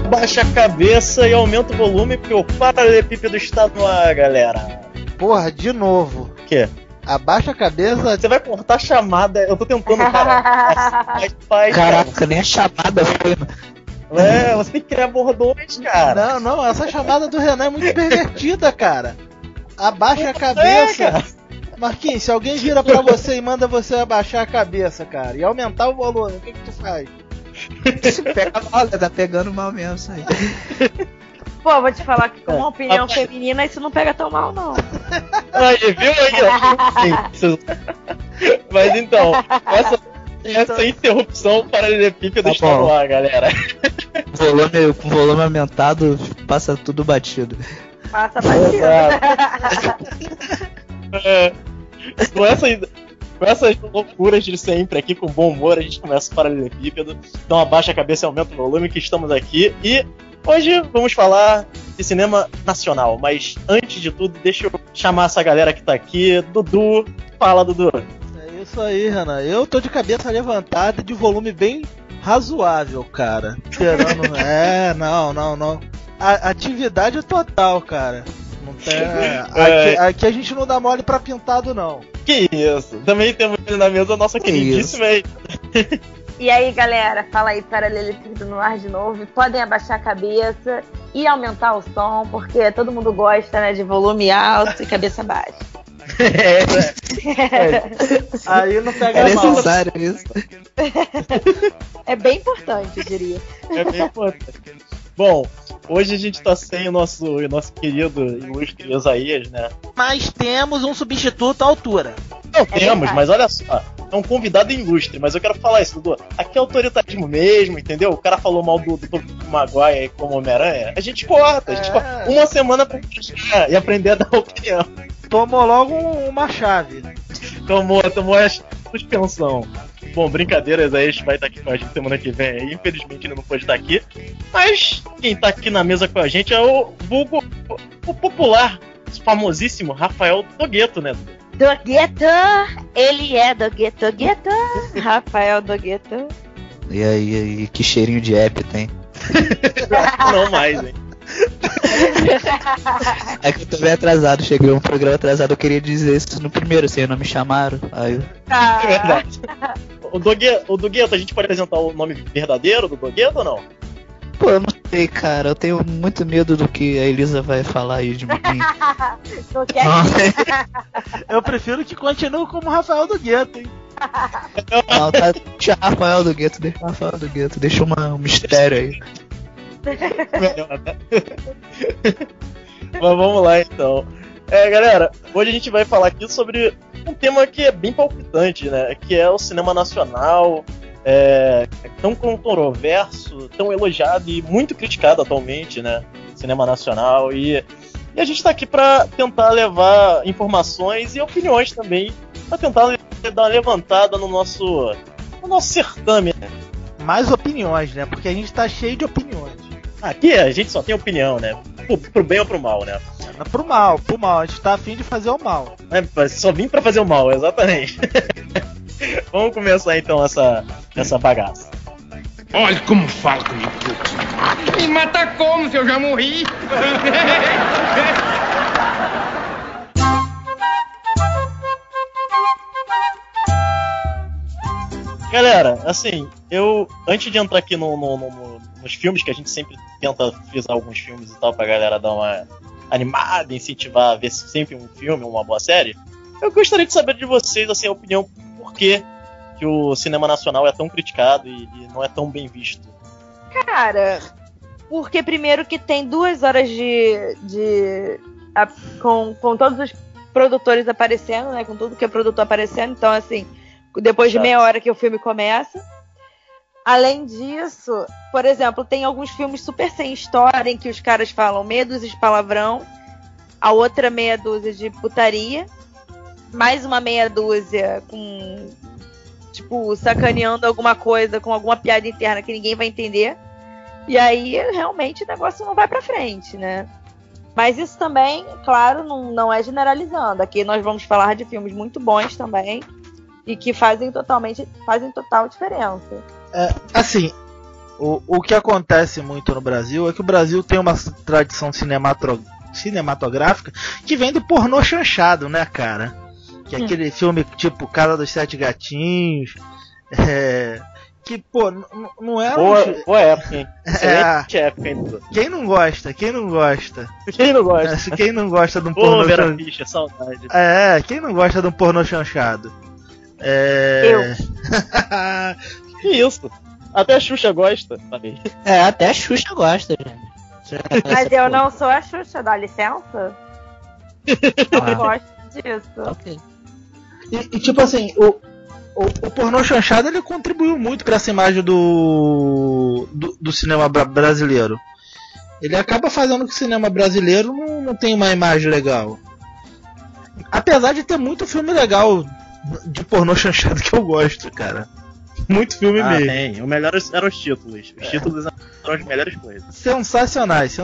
Baixa a cabeça e aumenta o volume, porque o Paralelepípedo está no ar, galera. Porra, de novo. O quê? Abaixa a cabeça. Você vai cortar a chamada. Eu tô tentando, cara. Caraca, nem a chamada foi. Você tem que criar bordões, cara. Não, essa chamada do Renan é muito pervertida, cara. Abaixa a cabeça. Marquinhos, se alguém vira pra você e manda você abaixar a cabeça, cara, e aumentar o volume, o que tu faz? Pega mal, tá pegando mal mesmo isso aí. Pô, vou te falar que com uma opinião feminina isso não pega tão mal, não. Aí, viu aí? Mas então, essa interrupção Paralelepípedo está no ar, galera. Com volume aumentado, passa tudo batido. Passa batido. Com essas loucuras de sempre aqui, com bom humor, a gente começa o Paralelepípedo. Então abaixa a cabeça e aumenta o volume que estamos aqui. E hoje vamos falar de cinema nacional. Mas antes de tudo, deixa eu chamar essa galera que tá aqui. Dudu, fala, Dudu. É isso aí, Renan. Eu tô de cabeça levantada e de volume bem razoável, cara. Não. A atividade é total, cara. Não tem... aqui a gente não dá mole pra pintado, não. Que isso. Também temos na mesa a nossa queridíssima aí. E aí, galera, fala aí, Paralelepípedo no ar de novo. E podem abaixar a cabeça e aumentar o som, porque todo mundo gosta, né, de volume alto e cabeça baixa. Aí não pega mal. É necessário isso. É bem importante, eu diria. É bem importante. Bom, hoje a gente tá sem o nosso querido ilustre Isaías, né? Mas temos um substituto à altura. Não temos, mas olha só. É um convidado ilustre, mas eu quero falar isso, Dudu. Aqui é autoritarismo mesmo, entendeu? O cara falou mal do Maguire como Homem-Aranha. A gente corta, uma semana pra criticar e aprender a dar opinião. Tomou logo uma chave. Tomou a suspensão. Bom, brincadeiras, aí a gente vai estar aqui com a gente semana que vem aí. Infelizmente ele não pode estar aqui. Mas quem tá aqui na mesa com a gente é o vulgo, o popular, famosíssimo Rafael Dogueto, né? Dogueto! Ele é Dogueto. Rafael Dogueto. E aí, que cheirinho de app tem? Não mais, hein? É que eu tô bem atrasado, cheguei um programa atrasado, eu queria dizer isso no primeiro, assim, não me chamaram, aí... É verdade. O Dogueto, a gente pode apresentar o nome verdadeiro do Dogueto ou não? Pô, eu não sei, cara, eu tenho muito medo do que a Elisa vai falar aí de mim. Eu prefiro que continue como Rafael Dogueto, hein? Não, tá, deixa Rafael Dogueto, deixa um mistério aí. Melhor, né? Mas vamos lá então. Galera, hoje a gente vai falar aqui sobre um tema que é bem palpitante, né? Que é o cinema nacional, tão controverso, tão elogiado e muito criticado atualmente, né? Cinema nacional. E a gente tá aqui pra tentar levar informações e opiniões também, pra tentar dar uma levantada no nosso certame. Mais opiniões, né? Porque a gente tá cheio de opiniões. Aqui a gente só tem opinião, né? Pro bem ou pro mal, né? Pro mal. A gente tá afim de fazer o mal. Só vim pra fazer o mal, exatamente. Vamos começar então essa bagaça. Olha como fala comigo. Me mata como se eu já morri? Galera, assim, antes de entrar aqui nos filmes, que a gente sempre tenta frisar alguns filmes e tal, pra galera dar uma animada, incentivar a ver sempre um filme, uma boa série, eu gostaria de saber de vocês, assim, a opinião, por que o cinema nacional é tão criticado e não é tão bem visto. Cara, porque primeiro que tem 2 horas com todos os produtores aparecendo, né, com tudo que é produtor aparecendo, então assim, depois de meia hora que o filme começa. Além disso, por exemplo, tem alguns filmes super sem história em que os caras falam meia dúzia de palavrão, a outra meia dúzia de putaria, mais uma meia dúzia com, tipo, sacaneando alguma coisa, com alguma piada interna que ninguém vai entender. E aí, realmente, o negócio não vai pra frente, né? Mas isso também, claro, não é generalizando. Aqui nós vamos falar de filmes muito bons também e que fazem total diferença. Assim, O que acontece muito no Brasil é que o Brasil tem uma tradição cinematográfica que vem do pornô chanchado, né, cara? Que é aquele filme tipo Casa dos Sete Gatinhos. Que, pô, não é. Boa época, hein? Excelente época, hein? Quem não gosta? Quem não gosta? Quem não gosta de um pornô chanchado? Ficha, saudade. Quem não gosta de um pornô chanchado? Eu. Que isso? Até a Xuxa gosta, sabe? Até a Xuxa gosta, gente. Mas eu não sou a Xuxa, dá licença? Eu gosto disso. Ok. E tipo assim, o pornô chanchado ele contribuiu muito para essa imagem do cinema brasileiro. Ele acaba fazendo que o cinema brasileiro não tem uma imagem legal. Apesar de ter muito filme legal de pornô chanchado que eu gosto, cara. Muito filme mesmo. Tem. O melhor eram os títulos. Os títulos eram as melhores coisas. Sensacionais.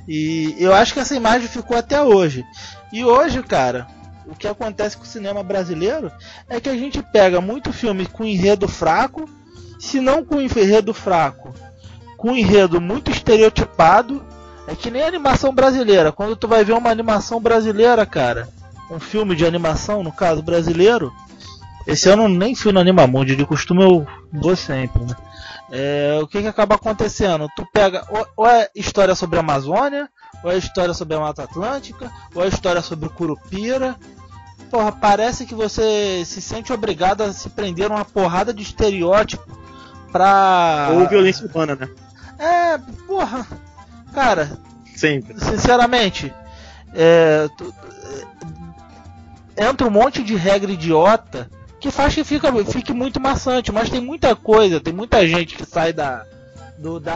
E eu acho que essa imagem ficou até hoje. E hoje, cara, o que acontece com o cinema brasileiro é que a gente pega muito filme com enredo fraco, se não com enredo fraco, com enredo muito estereotipado. É que nem a animação brasileira. Quando tu vai ver uma animação brasileira, cara, um filme de animação, no caso brasileiro, esse ano nem fui no Animamundi, de costume eu vou sempre, né? O que acaba acontecendo? Tu pega ou é história sobre a Amazônia, ou é história sobre a Mata Atlântica, ou é história sobre o Curupira. Porra, parece que você se sente obrigado a se prender uma porrada de estereótipo pra... Ou violência urbana, né? Porra, cara, sempre. Sinceramente, entra um monte de regra idiota que faz que fique muito maçante, mas tem muita coisa, tem muita gente que sai da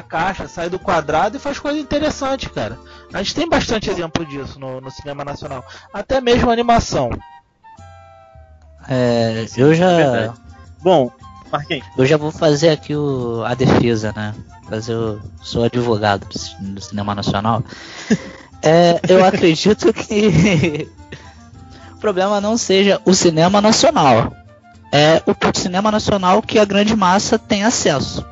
caixa, sai do quadrado e faz coisa interessante, cara. A gente tem bastante exemplo disso no cinema nacional, até mesmo a animação. Eu já... Bom, Marquinhos, eu já vou fazer aqui a defesa, né? Eu sou advogado do cinema nacional. Eu acredito que o problema não seja o cinema nacional. É o cinema nacional que a grande massa tem acesso,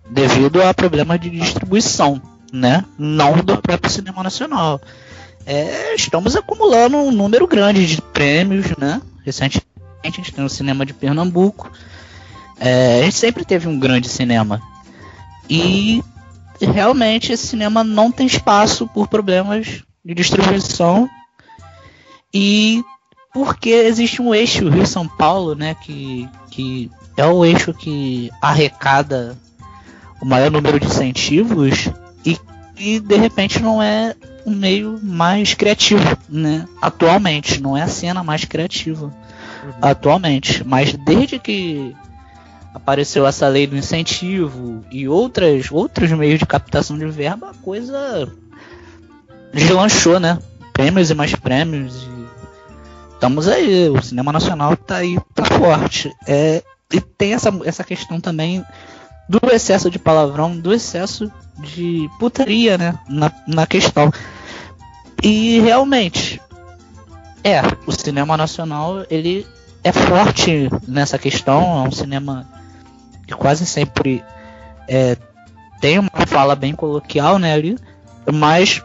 devido a problemas de distribuição, né? Não do próprio cinema nacional. Estamos acumulando um número grande de prêmios, né? Recentemente a gente tem o cinema de Pernambuco. A gente sempre teve um grande cinema. E realmente esse cinema não tem espaço por problemas de distribuição. E porque existe um eixo Rio-São Paulo, né, que é o eixo que arrecada o maior número de incentivos e de repente não é o meio mais criativo, né, atualmente, não é a cena mais criativa atualmente, mas desde que apareceu essa lei do incentivo e outros meios de captação de verba, a coisa deslanchou, né, prêmios e mais prêmios e estamos aí, o cinema nacional tá aí, tá forte. E tem essa questão também do excesso de palavrão, do excesso de putaria, né, na questão. E realmente, o cinema nacional, ele é forte nessa questão, é um cinema que quase sempre tem uma fala bem coloquial, né, ali, mas...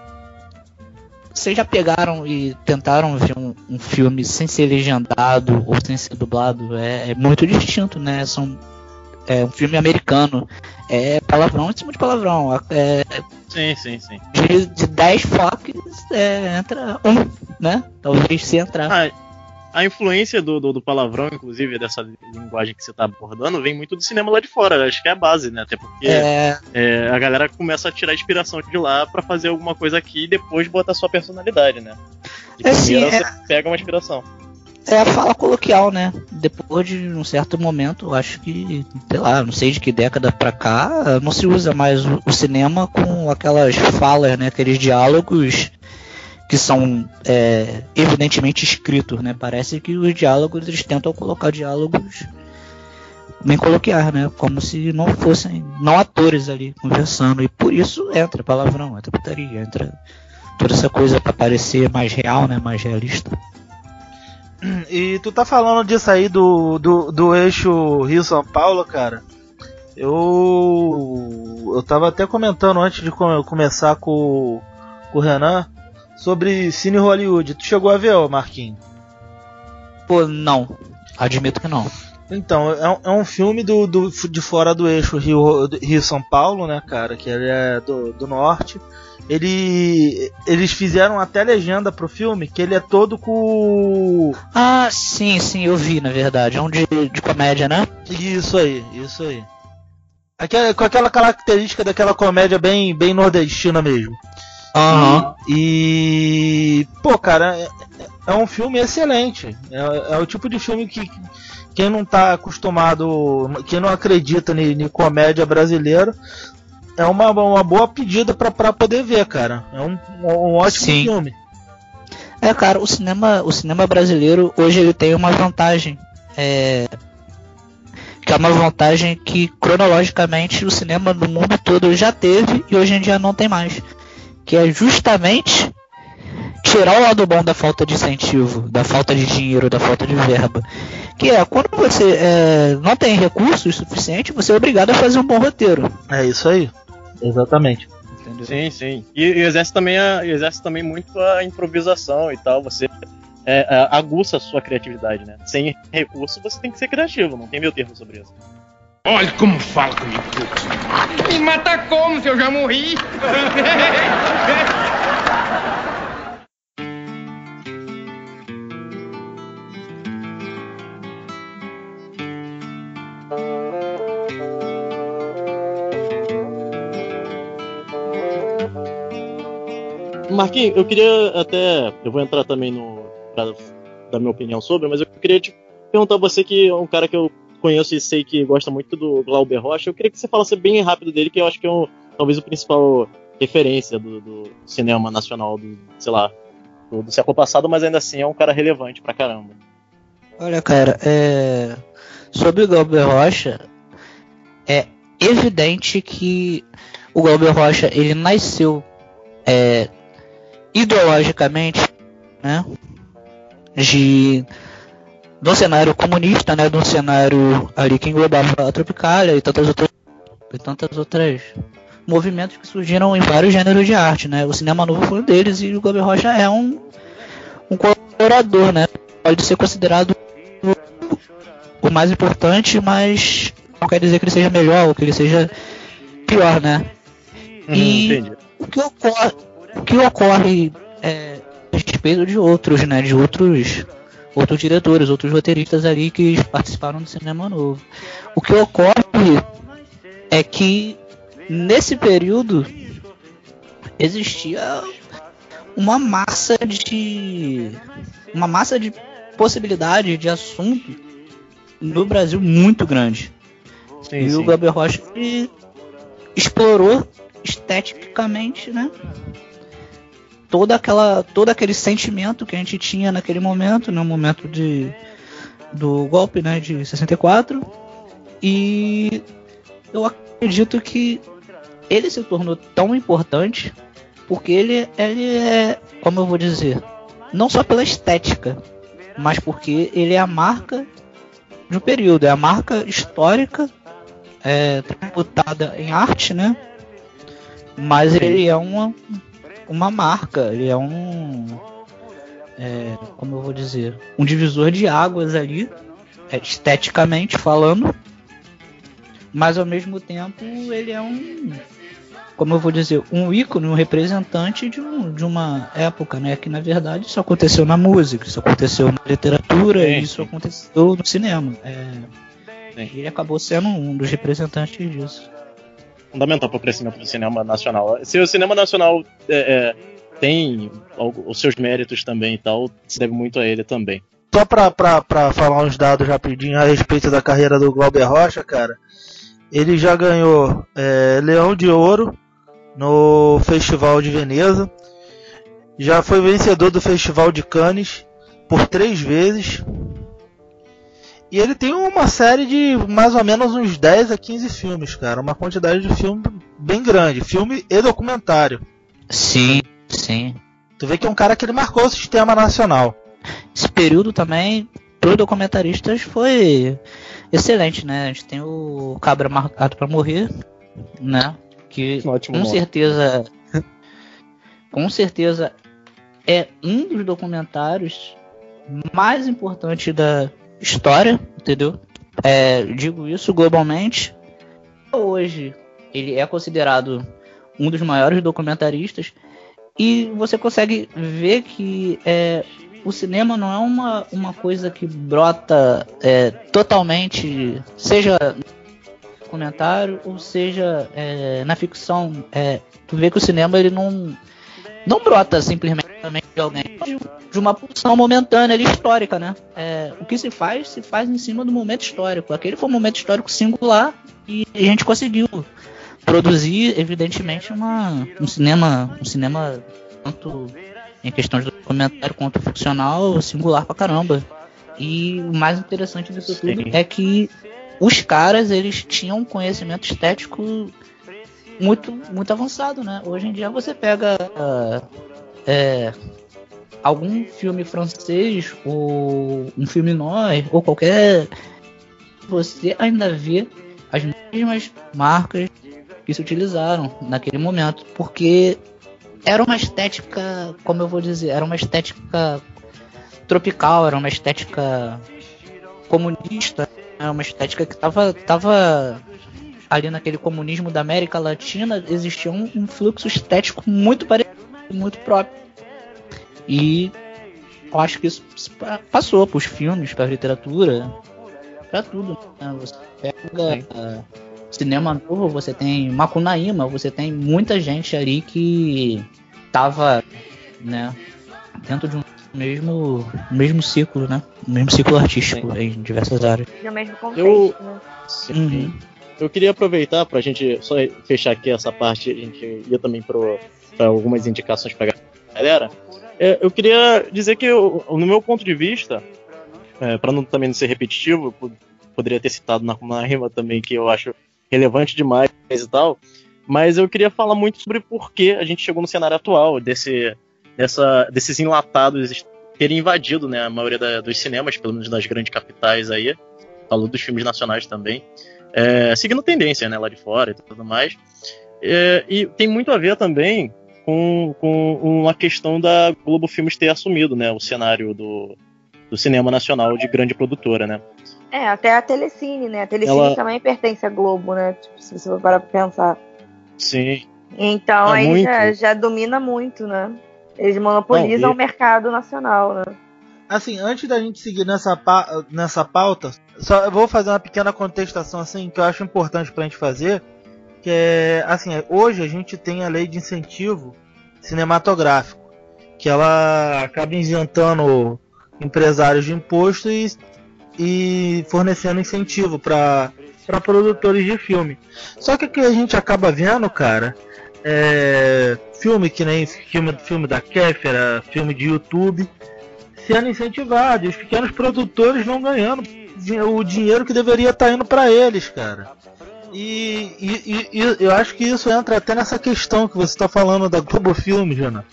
Vocês já pegaram e tentaram ver um filme sem ser legendado ou sem ser dublado? É muito distinto, né? É um filme americano. É palavrão em cima de palavrão. Sim. De 10 foques entra um, né? Talvez se entrar. A influência do palavrão, inclusive, dessa linguagem que você está abordando, vem muito do cinema lá de fora. Acho que é a base, né? Até porque a galera começa a tirar inspiração de lá pra fazer alguma coisa aqui e depois botar sua personalidade, né? De primeira você pega uma inspiração. É a fala coloquial, né? Depois de um certo momento, eu acho que, sei lá, não sei de que década pra cá, não se usa mais o cinema com aquelas falas, né? Aqueles diálogos que são evidentemente escritos, né? Parece que os diálogos, eles tentam colocar diálogos bem coloquiais, né? Como se não fossem não atores ali conversando, e por isso entra palavrão, entra putaria, entra toda essa coisa para parecer mais real, né? Mais realista. E tu tá falando disso aí do eixo Rio-São Paulo, cara. Eu tava até comentando antes de começar com o Renan sobre Cine Hollywood. Tu chegou a ver, Marquinhos? Pô, não. Admito que não. Então, é um filme de fora do eixo Rio-São Paulo, né, cara? Que ele é do norte. Eles fizeram até legenda pro filme, que ele é todo com... Ah, sim, eu vi, na verdade. É um de comédia, né? Isso aí. Com aquela característica daquela comédia bem nordestina mesmo. Aham. E... Pô, cara, é um filme excelente. É o tipo de filme que quem não tá acostumado, quem não acredita em comédia brasileira, é uma boa pedida pra poder ver, cara. É um ótimo filme. Cara, o cinema brasileiro hoje ele tem uma vantagem. Que é uma vantagem que cronologicamente o cinema do mundo todo já teve e hoje em dia não tem mais. Que é justamente tirar o lado bom da falta de incentivo, da falta de dinheiro, da falta de verba. Que é, quando você não tem recursos suficientes, você é obrigado a fazer um bom roteiro. É isso aí. Exatamente. Entendeu? Sim. E exerce também muito a improvisação e tal. Você aguça a sua criatividade, né? Sem recurso, você tem que ser criativo. Não tem meio termo sobre isso. Olha como fala comigo, puto. Me mata como, se eu já morri? Marquinhos, eu queria eu vou entrar também pra dar minha opinião sobre, mas eu queria te perguntar a você, que é um cara que eu conheço e sei que gosta muito do Glauber Rocha. Eu queria que você falasse bem rápido dele, que eu acho que é talvez o principal referência do cinema nacional do século passado, mas ainda assim é um cara relevante pra caramba. Olha, cara, sobre o Glauber Rocha, é evidente que o Glauber Rocha, ele nasceu ideologicamente, né, do cenário comunista, né, do cenário ali que englobava a Tropicália e tantas outras movimentos que surgiram em vários gêneros de arte, né. O cinema novo foi um deles e o Glauber Rocha é um colaborador, né. Pode ser considerado o mais importante, mas não quer dizer que ele seja melhor ou que ele seja pior, né. E Entendi. o que ocorre a respeito de outros, né, de outros diretores, outros roteiristas ali que participaram do cinema novo. O que ocorre é que nesse período existia uma massa de possibilidade de assunto no Brasil muito grande. Sim. O Glauber Rocha explorou esteticamente, né, todo aquele sentimento que a gente tinha naquele momento, no momento do golpe, né, de 64, e eu acredito que ele se tornou tão importante porque ele é, como eu vou dizer, não só pela estética, mas porque ele é a marca de um período, é a marca histórica tributada em arte, né, mas ele é uma marca, ele é como eu vou dizer, um divisor de águas ali, esteticamente falando, mas ao mesmo tempo ele é como eu vou dizer, um ícone, um representante de uma época, né, que na verdade isso aconteceu na música, isso aconteceu na literatura, isso aconteceu no cinema, e ele acabou sendo um dos representantes disso. Fundamental para o crescimento do cinema nacional. Se o cinema nacional tem os seus méritos também e tal, se deve muito a ele também. Só pra falar uns dados rapidinho a respeito da carreira do Glauber Rocha, cara, ele já ganhou Leão de Ouro no Festival de Veneza, já foi vencedor do Festival de Cannes por 3 vezes, e ele tem uma série de mais ou menos uns 10 a 15 filmes, cara. Uma quantidade de filme bem grande. Filme e documentário. Sim. Tu vê que é um cara que ele marcou o sistema nacional. Esse período também, para os documentaristas, foi excelente, né? A gente tem o Cabra Marcado pra Morrer, né? Que com certeza é um dos documentários mais importantes da história, entendeu? Digo isso globalmente. Hoje ele é considerado um dos maiores documentaristas e você consegue ver que o cinema não é uma coisa que brota totalmente, seja no documentário ou seja na ficção. Tu vê que o cinema ele não brota simplesmente de alguém, de uma pulsão momentânea ali, histórica, né? O que se faz em cima do momento histórico. Aquele foi um momento histórico singular e a gente conseguiu produzir, evidentemente, um cinema tanto em questões de documentário quanto ficcional, singular pra caramba. E o mais interessante disso tudo é que os caras, eles tinham um conhecimento estético muito, muito avançado, né? Hoje em dia você pega algum filme francês ou um filme noir ou qualquer, você ainda vê as mesmas marcas que se utilizaram naquele momento, porque era uma estética, como eu vou dizer, era uma estética tropical, era uma estética comunista, era uma estética que tava ali naquele comunismo da América Latina. Existia um fluxo estético muito parecido, muito próprio. E eu acho que isso passou para os filmes, para a literatura, para tudo, né? Você pega cinema novo, você tem Macunaíma, você tem muita gente ali que estava, né, dentro de um mesmo ciclo, né? O mesmo ciclo artístico em diversas áreas. No mesmo contexto, né? Sim. Eu queria aproveitar para a gente só fechar aqui essa parte, a gente ia também para algumas indicações para a galera. Eu queria dizer que, no meu ponto de vista, para também não ser repetitivo, poderia ter citado na rima também, que eu acho relevante demais e tal, mas eu queria falar muito sobre por que a gente chegou no cenário atual, desses enlatados terem invadido, né, a maioria dos cinemas, pelo menos das grandes capitais aí, falou dos filmes nacionais também, seguindo tendência, né, lá de fora e tudo mais, e tem muito a ver também com a questão da Globo Filmes ter assumido, né, o cenário do cinema nacional de grande produtora, né. Até a Telecine, né? A Telecine também pertence à Globo, né? Tipo, se você for parar pra pensar. Sim. Então aí já domina muito, né? Eles monopolizam o mercado nacional, né? Assim, antes da gente seguir nessa pauta, só eu vou fazer uma pequena contestação assim, que eu acho importante pra gente fazer, que é, assim, hoje a gente tem a lei de incentivo cinematográfico, que ela acaba isentando empresários de imposto e fornecendo incentivo para produtores de filme. Só que o que a gente acaba vendo, cara, filme que nem filme da Kéfera, filme de YouTube, sendo incentivado, e os pequenos produtores não ganhando o dinheiro que deveria estar indo para eles, cara. E eu acho que isso entra até nessa questão que você está falando da Globo Filmes, Jana,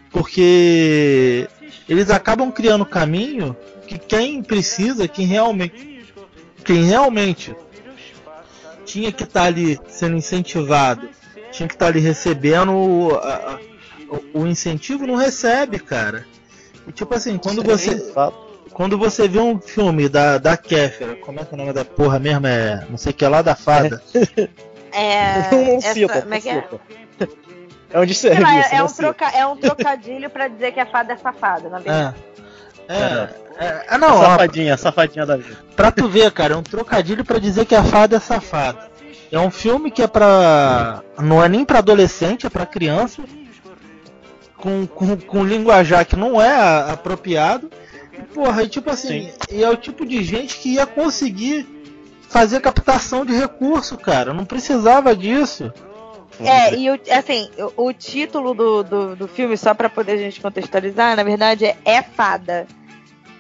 porque eles acabam criando caminho que quem precisa, quem realmente tinha que estar ali sendo incentivado, tinha que estar ali recebendo o incentivo, não recebe, cara. E, tipo assim, quando você vê um filme da Kéfera, como é que é o nome da porra mesmo? Não sei o que é lá da fada. É onde serve isso. É um trocadilho pra dizer que a fada é safada, na verdade. Não, safadinha da vida. Pra tu ver, cara, é um trocadilho pra dizer que a fada é safada. É um filme que não é nem pra adolescente, é pra criança, com linguajar que não é apropriado. E, porra, e tipo assim, é o tipo de gente que ia conseguir fazer captação de recurso, cara. Não precisava disso. O título do filme, só pra poder a gente contextualizar, na verdade é Fada.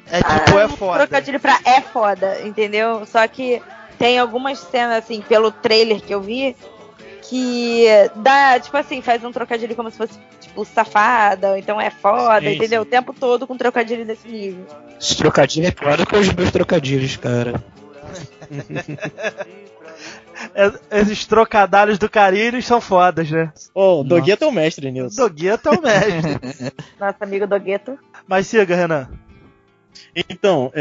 É foda. Trocadilho pra é foda, entendeu? Só que tem algumas cenas, assim, pelo trailer que eu vi, que dá, tipo assim, faz um trocadilho como se fosse, tipo, safada, ou então é foda, entendeu? O tempo todo com trocadilho desse nível. Esse trocadilho é pior do que os meus trocadilhos, cara. Esses trocadalhos do Carilhos são fodas, né? O Dogueto é o mestre nisso. Dogueto é o mestre. Nosso amigo Dogueto. Mas siga, Renan. Então,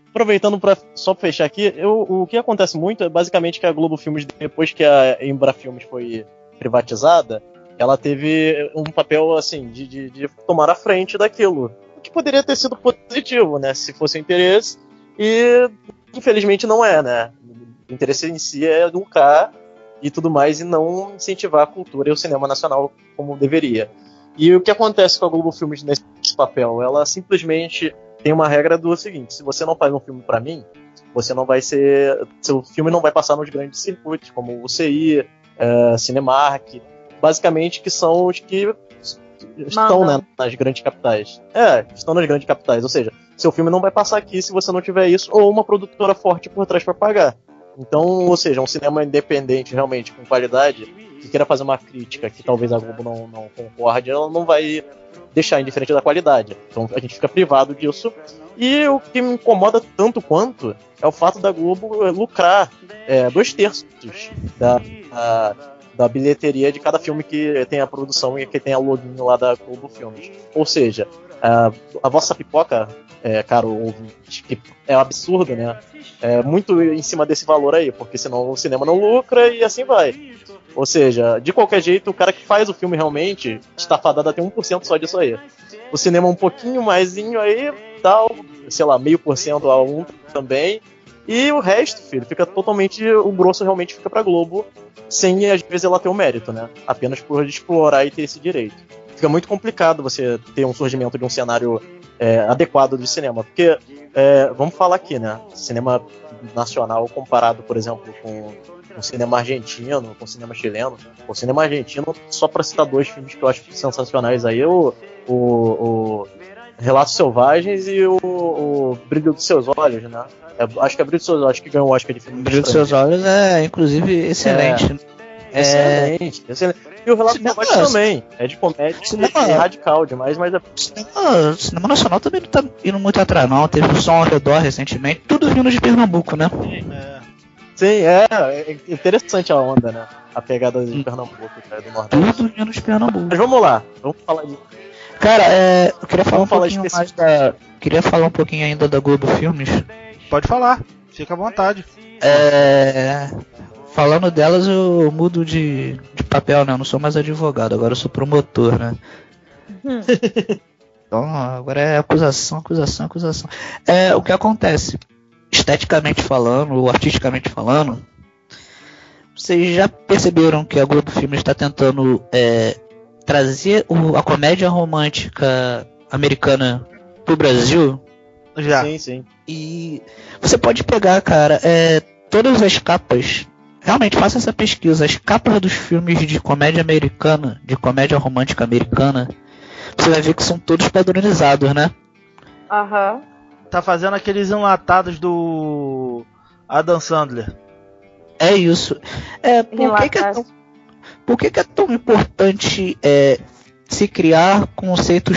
aproveitando para só fechar aqui, o que acontece muito é basicamente que a Globo Filmes, depois que a Embrafilmes foi privatizada, ela teve um papel assim de tomar a frente daquilo, o que poderia ter sido positivo, né, se fosse o interesse, e infelizmente não é, né? O interesse em si é lucrar e tudo mais, e não incentivar a cultura e o cinema nacional como deveria. E o que acontece com a Globo Filmes nesse papel? Ela simplesmente tem uma regra do seguinte: se você não faz um filme pra mim, você não vai ser, seu filme não vai passar nos grandes circuitos, como o UCI, Cinemark, basicamente, que são os que estão, né, nas grandes capitais. Estão nas grandes capitais, ou seja, seu filme não vai passar aqui se você não tiver isso, ou uma produtora forte por trás para pagar. Então, ou seja, um cinema independente, realmente, com qualidade, que queira fazer uma crítica que talvez a Globo não concorde, ela não vai deixar indiferente da qualidade. Então a gente fica privado disso. E o que me incomoda tanto quanto é o fato da Globo lucrar 2/3 da bilheteria de cada filme que tem a produção e que tem a login lá da Globo Filmes. Ou seja, a vossa pipoca, caro ouvinte, que é um absurdo, né? Muito em cima desse valor aí, porque senão o cinema não lucra e assim vai. Ou seja, de qualquer jeito, o cara que faz o filme realmente está fadado a ter 1% só disso aí. O cinema um pouquinho maisinho aí, dá, sei lá, 0,5% a 1% também. E o resto, filho, fica totalmente, o grosso realmente fica pra Globo, sem às vezes ela ter o mérito, né? Apenas por explorar e ter esse direito. Fica muito complicado você ter um surgimento de um cenário adequado de cinema, porque, vamos falar aqui, né? Cinema nacional comparado, por exemplo, com o cinema argentino, com o cinema chileno. O cinema argentino, só pra citar 2 filmes que eu acho sensacionais aí, o Relatos Selvagens e o Brilho dos Seus Olhos, né? Acho que é Brilho dos Seus Olhos que ganhou o Oscar de filme. Brilho dos Seus Olhos é, inclusive, excelente. Excelente. E o Relatos Selvagens também. É de comédia e radical demais, mas o cinema nacional também não tá indo muito atrás, não. Teve o Som ao Redor recentemente, tudo vindo de Pernambuco, né? Sim, é interessante a onda, né? A pegada de Pernambuco, do Nordeste. Tudo vindo de Pernambuco. Mas vamos lá, vamos falar disso. Cara, eu queria falar um pouquinho mais queria falar um pouquinho ainda da Globo Filmes. Pode falar, fica à vontade. Falando delas, eu mudo de papel, né? Eu não sou mais advogado, agora eu sou promotor, né? Então, agora é acusação. O que acontece? Esteticamente falando, ou artisticamente falando, vocês já perceberam que a Globo Filmes está tentando trazer a comédia romântica americana pro Brasil? Já. Sim. E você pode pegar, cara, todas as capas, realmente faça essa pesquisa, as capas dos filmes de comédia americana, de comédia romântica americana, você vai ver que são todos padronizados, né? Aham. Tá fazendo aqueles enlatados do Adam Sandler. É isso. Por que é tão importante se criar conceitos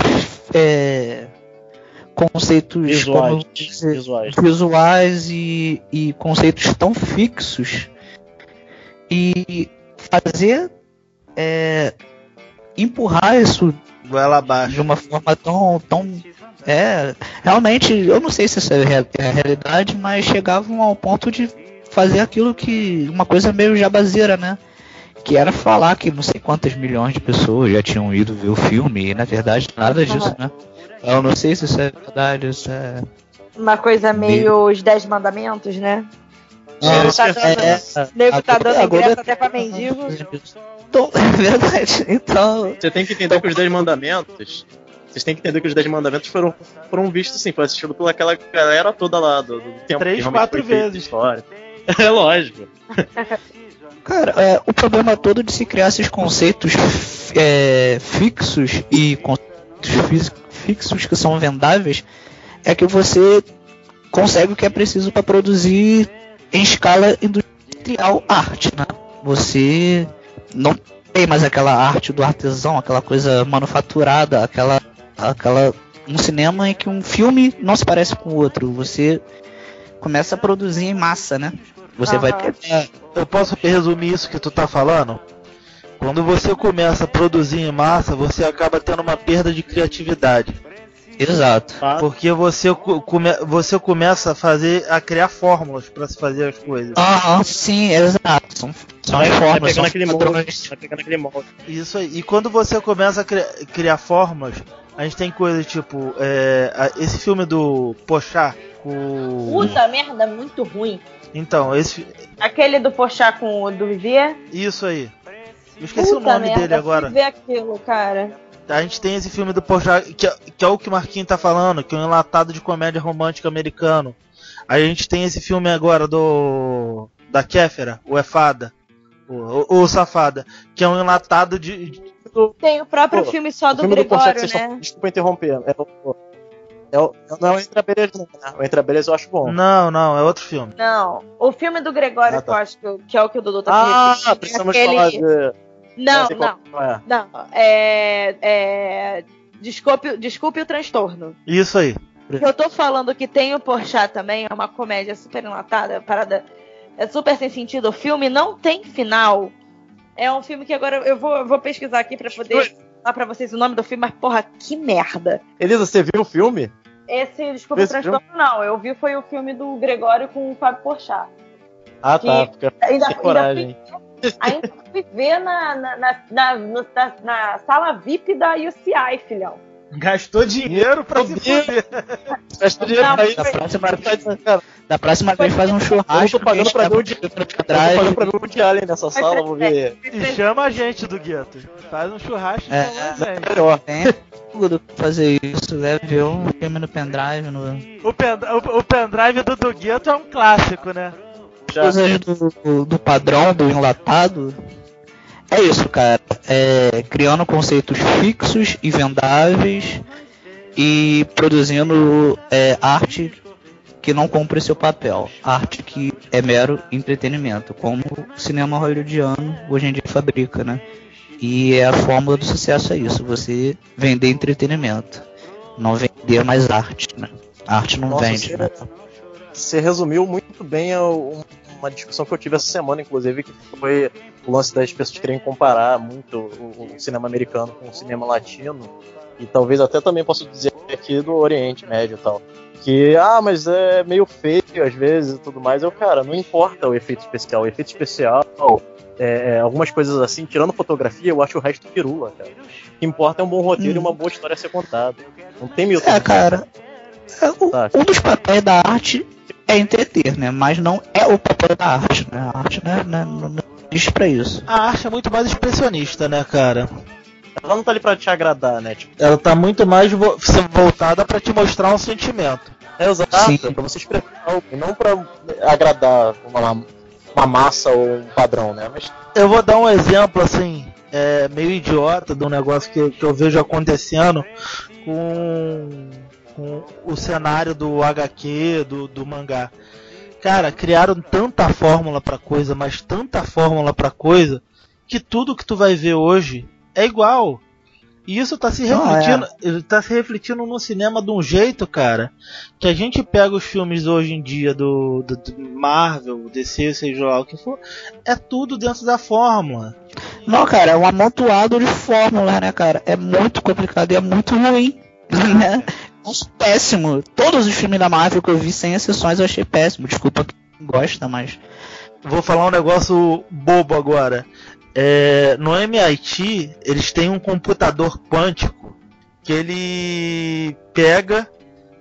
visuais e conceitos tão fixos e fazer empurrar isso goela abaixo de uma forma tão realmente, eu não sei se isso é a realidade, mas chegavam ao ponto de fazer aquilo que uma coisa meio jabazeira, né? Que era falar que não sei quantas milhões de pessoas já tinham ido ver o filme, e na verdade nada disso, né? Eu não sei se isso é verdade, isso é... Uma coisa meio os 10 mandamentos, né? Nego tá dando ingresso até pra mendigo. Então, é verdade, então... Você tem que entender que os 10 mandamentos... Vocês têm que entender que os 10 mandamentos foram vistos, sim, foi assistido por aquela galera toda lá do tempo. 3, 4 vezes. História. É lógico. Cara, o problema todo de se criar esses conceitos fixos e conceitos fixos que são vendáveis é que você consegue o que é preciso para produzir em escala industrial arte, né? Você não tem mais aquela arte do artesão, aquela coisa manufaturada, aquela um cinema em que um filme não se parece com o outro. Você começa a produzir em massa, né? Você vai pegar... Eu posso resumir isso que tu tá falando? Quando você começa a produzir em massa, você acaba tendo uma perda de criatividade. Exato. Porque você começa a criar fórmulas para se fazer as coisas. Sim, exato. São as fórmulas, são padrões. Vai pegando aquele molde. Isso aí. E quando você começa a criar fórmulas, a gente tem coisas tipo esse filme do Porchat com... Puta merda, muito ruim. Então, Aquele do Porchat com o do Vivier. Isso aí. Eu esqueci o nome dele agora. Ver aquilo, cara. A gente tem esse filme do Porchat, que é o que o Marquinhos tá falando, que é um enlatado de comédia romântica americano. A gente tem esse filme agora da Kéfera, o Efada, o Safada, que é um enlatado de... Tem o próprio filme só do Gregório, né? Desculpa interromper. Não é o Entre Abelhas, não. O Entre Abelhas eu acho bom. Não, é outro filme. Não, o filme do Gregório que eu acho que é o que o Dudu tá se referindo. Precisamos falar de... Não. Desculpe o transtorno. Isso aí. Eu tô falando que tem o Porchat também, é uma comédia super enlatada, parada, é super sem sentido. O filme não tem final. É um filme que agora eu vou pesquisar aqui pra poder falar pra vocês o nome do filme, mas porra, que merda. Elisa, você viu o filme? Desculpa o transtorno, não. Eu vi foi o filme do Gregório com o Fábio Porchat. Tá. Ainda coragem. Ainda fui ver na sala VIP da UCI, filhão. Gastou dinheiro pra se fuder. Gastou dinheiro pra isso. Da próxima vez faz um churrasco. Eu tô pagando pra ver o Woody Allen nessa sala, vou ver. E chama a gente do gueto. Faz um churrasco e melhor. Tem tudo pra fazer isso, deve ver um filme no pendrive. O pendrive do gueto é um clássico, né? Coisas do padrão, do enlatado. É isso, cara. Criando conceitos fixos e vendáveis e produzindo arte que não cumpre seu papel. Arte que é mero entretenimento, como o cinema hollywoodiano hoje em dia fabrica, né? E a fórmula do sucesso é isso, você vender entretenimento, não vender mais arte, né? A arte não vende, né? Você resumiu muito bem uma discussão que eu tive essa semana, inclusive, que foi o lance das pessoas querem comparar muito o cinema americano com o cinema latino, e talvez até também posso dizer aqui do Oriente Médio e tal, que, mas é meio feio às vezes e tudo mais. Cara, não importa o efeito especial, algumas coisas assim, tirando fotografia, eu acho o resto pirula, cara. O que importa é um bom roteiro e uma boa história a ser contada. Não tem mil... cara, um dos papéis da arte é entreter, né? Mas não é o papel da arte, né? A arte não existe pra isso. A arte é muito mais expressionista, né, cara? Ela não tá ali pra te agradar, né? Tipo, ela tá muito mais voltada pra te mostrar um sentimento. Exato, sim. Pra você expressar algo, não pra agradar uma massa ou um padrão, né? Mas... Eu vou dar um exemplo, assim, meio idiota de um negócio que eu vejo acontecendo com o cenário do HQ, do mangá. Cara, criaram tanta fórmula pra coisa, mas tanta fórmula pra coisa, que tudo que tu vai ver hoje é igual. E isso tá se refletindo no cinema de um jeito, cara, que a gente pega os filmes hoje em dia do Marvel, DC, seja lá o que for, é tudo dentro da fórmula. Não, cara, é um amontoado de fórmula, né, cara? É muito complicado e é muito ruim, né? Péssimo. Todos os filmes da Marvel que eu vi, sem exceções, eu achei péssimo. Desculpa quem gosta, mas... Vou falar um negócio bobo agora. No MIT, eles têm um computador quântico que ele pega,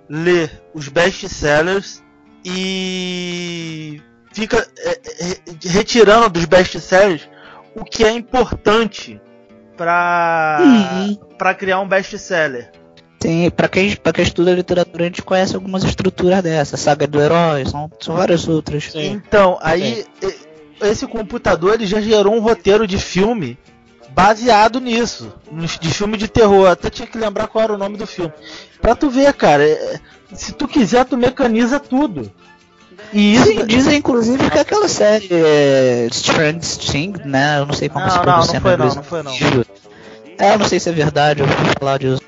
lê os best-sellers e fica retirando dos best-sellers o que é importante para criar um best-seller. Sim, pra quem estuda literatura, a gente conhece algumas estruturas dessa, Saga do Herói, são várias outras. Sim. Então, aí esse computador ele já gerou um roteiro de filme baseado nisso, de filme de terror. Até tinha que lembrar qual era o nome do filme. Pra tu ver, cara, se tu quiser, tu mecaniza tudo. E isso... Sim, dizem inclusive que aquela série Strange Things, né? Eu não sei como se pronuncia. Não foi não. Eu não sei se é verdade, eu vou falar disso.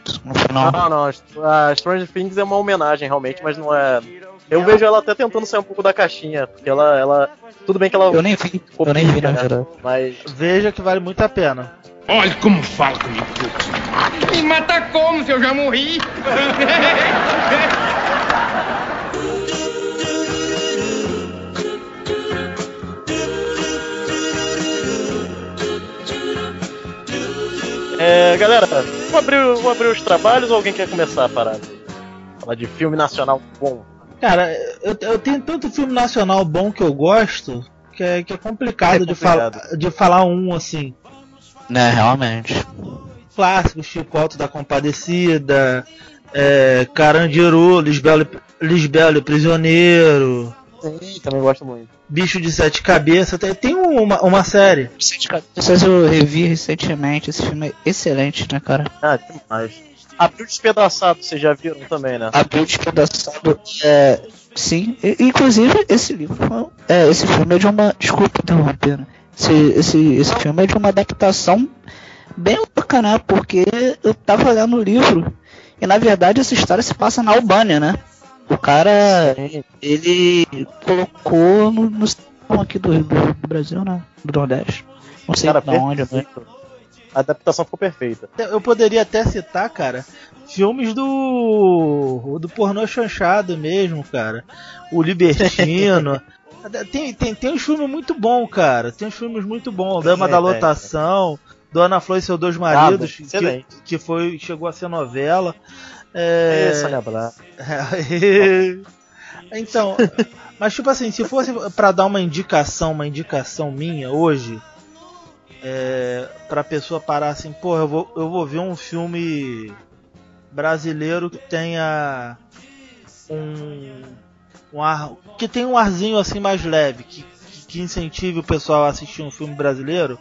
Não. A Stranger Things é uma homenagem realmente, mas não é Eu vejo ela até tentando sair um pouco da caixinha, porque ela tudo bem que ela... Eu nem vi na verdade. Mas... Veja que vale muito a pena. Olha como fala comigo, puto. Me mata como se eu já morri? Galera, vamos abrir os trabalhos ou alguém quer começar a parada? Falar de filme nacional bom. Cara, eu tenho tanto filme nacional bom que eu gosto que é complicado, de falar um assim. Né, realmente. Clássicos, tipo Alto da Compadecida, Carandiru, Lisbelo e Prisioneiro. Sim, também gosto muito. Bicho de Sete Cabeças, tem uma série. Vocês eu revi recentemente, esse filme é excelente, né, cara? Ah, demais. Abril Despedaçado, vocês já viram também, né? Abril Despedaçado, sim. Inclusive, esse filme é de uma... Desculpa interromper, né? Esse filme é de uma adaptação bem louca, né? Porque eu tava lendo o livro e, na verdade, essa história se passa na Albânia, né? O cara, ele colocou no aqui do Brasil, né? Do Nordeste. Não sei de onde, né? A adaptação ficou perfeita. Eu poderia até citar, cara, filmes do pornô chanchado mesmo, cara. O Libertino. Tem uns filmes muito bons, cara. Tem uns filmes muito bons. Dama da Lotação, Dona Flor e seus dois maridos, que chegou a ser novela. Sônia Braga. Então, mas tipo assim, se fosse pra dar uma indicação minha hoje, pra pessoa parar assim, porra, eu vou ver um filme brasileiro que tenha que tenha um arzinho assim mais leve, que incentive o pessoal a assistir um filme brasileiro.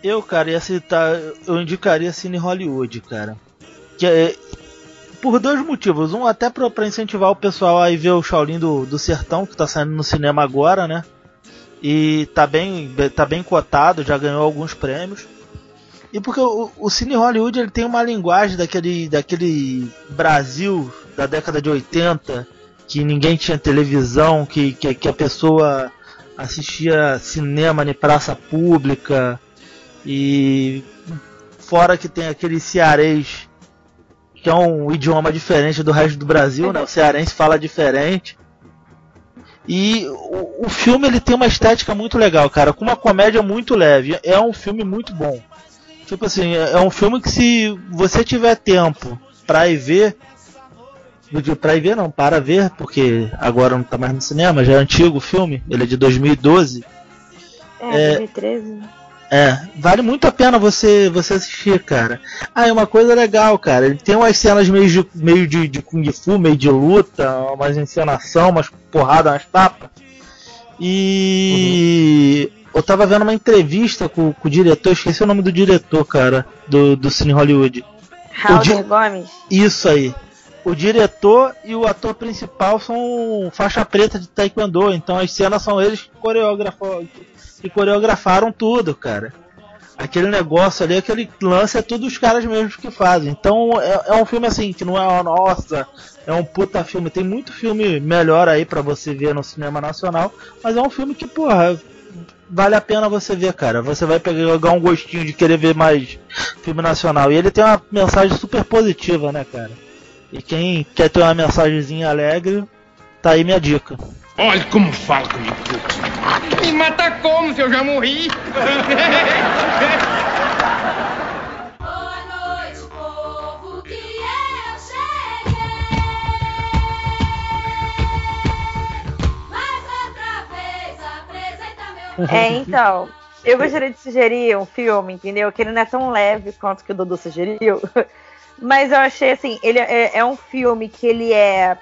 Eu indicaria Cine Hollywood, cara. Por dois motivos. Um, até pra incentivar o pessoal a ir ver o Shaolin do Sertão, que tá saindo no cinema agora, né? E tá bem cotado, já ganhou alguns prêmios. E porque o Cine Hollywood ele tem uma linguagem daquele Brasil da década de 80, que ninguém tinha televisão, que a pessoa assistia cinema em praça pública, e fora que tem aquele cearês, que é um idioma diferente do resto do Brasil, né? O cearense fala diferente. E o filme ele tem uma estética muito legal, cara, com uma comédia muito leve. É um filme muito bom. Tipo assim, é um filme que se você tiver tempo para ir ver, para ver, porque agora não tá mais no cinema, já é antigo o filme, ele é de 2012. 2013. Vale muito a pena você assistir, cara. Ah, é uma coisa legal, cara. Ele tem umas cenas meio de Kung Fu, meio de luta, umas encenação, umas porradas, umas tapas. E eu tava vendo uma entrevista com o diretor, esqueci o nome do diretor, cara, do Cine Hollywood. Halder Gomes? Isso aí. O diretor e o ator principal são faixa preta de taekwondo, então as cenas são eles que coreografaram tudo, cara. Aquele negócio ali, aquele lance é tudo os caras mesmos que fazem. Então é um filme assim, que não é, nossa, é um puta filme. Tem muito filme melhor aí pra você ver no cinema nacional, mas é um filme que, porra, vale a pena você ver, cara. Você vai pegar um gostinho de querer ver mais filme nacional. E ele tem uma mensagem super positiva, né, cara? E quem quer ter uma mensagenzinha alegre, tá aí minha dica. Olha como fala comigo, puto. Me mata como se eu já morri? Boa noite, povo, que eu cheguei. Mais outra vez, apresenta meu... Então, eu gostaria de sugerir um filme, entendeu? Que ele não é tão leve quanto que o Dudu sugeriu. Mas eu achei assim, ele é um filme que ele é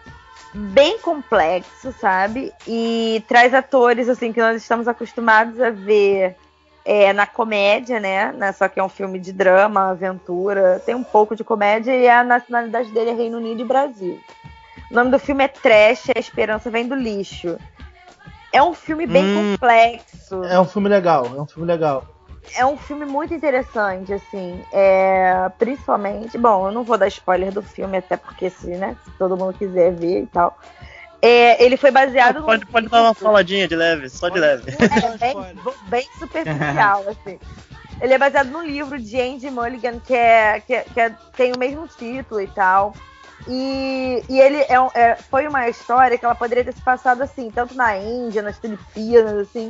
bem complexo, sabe? E traz atores assim que nós estamos acostumados a ver na comédia, né? Só que é um filme de drama, aventura, tem um pouco de comédia e a nacionalidade dele é Reino Unido e Brasil. O nome do filme é Trash, A Esperança Vem do Lixo. É um filme bem complexo. É um filme legal, é um filme muito interessante, assim. Principalmente... Bom, eu não vou dar spoiler do filme, até porque se todo mundo quiser ver e tal. Ele foi baseado... Pode dar uma faladinha de leve, só de leve. Bem superficial, assim. Ele é baseado num livro de Andy Mulligan, que tem o mesmo título e tal. E ele foi uma história que ela poderia ter se passado assim, tanto na Índia, nas Filipinas, assim,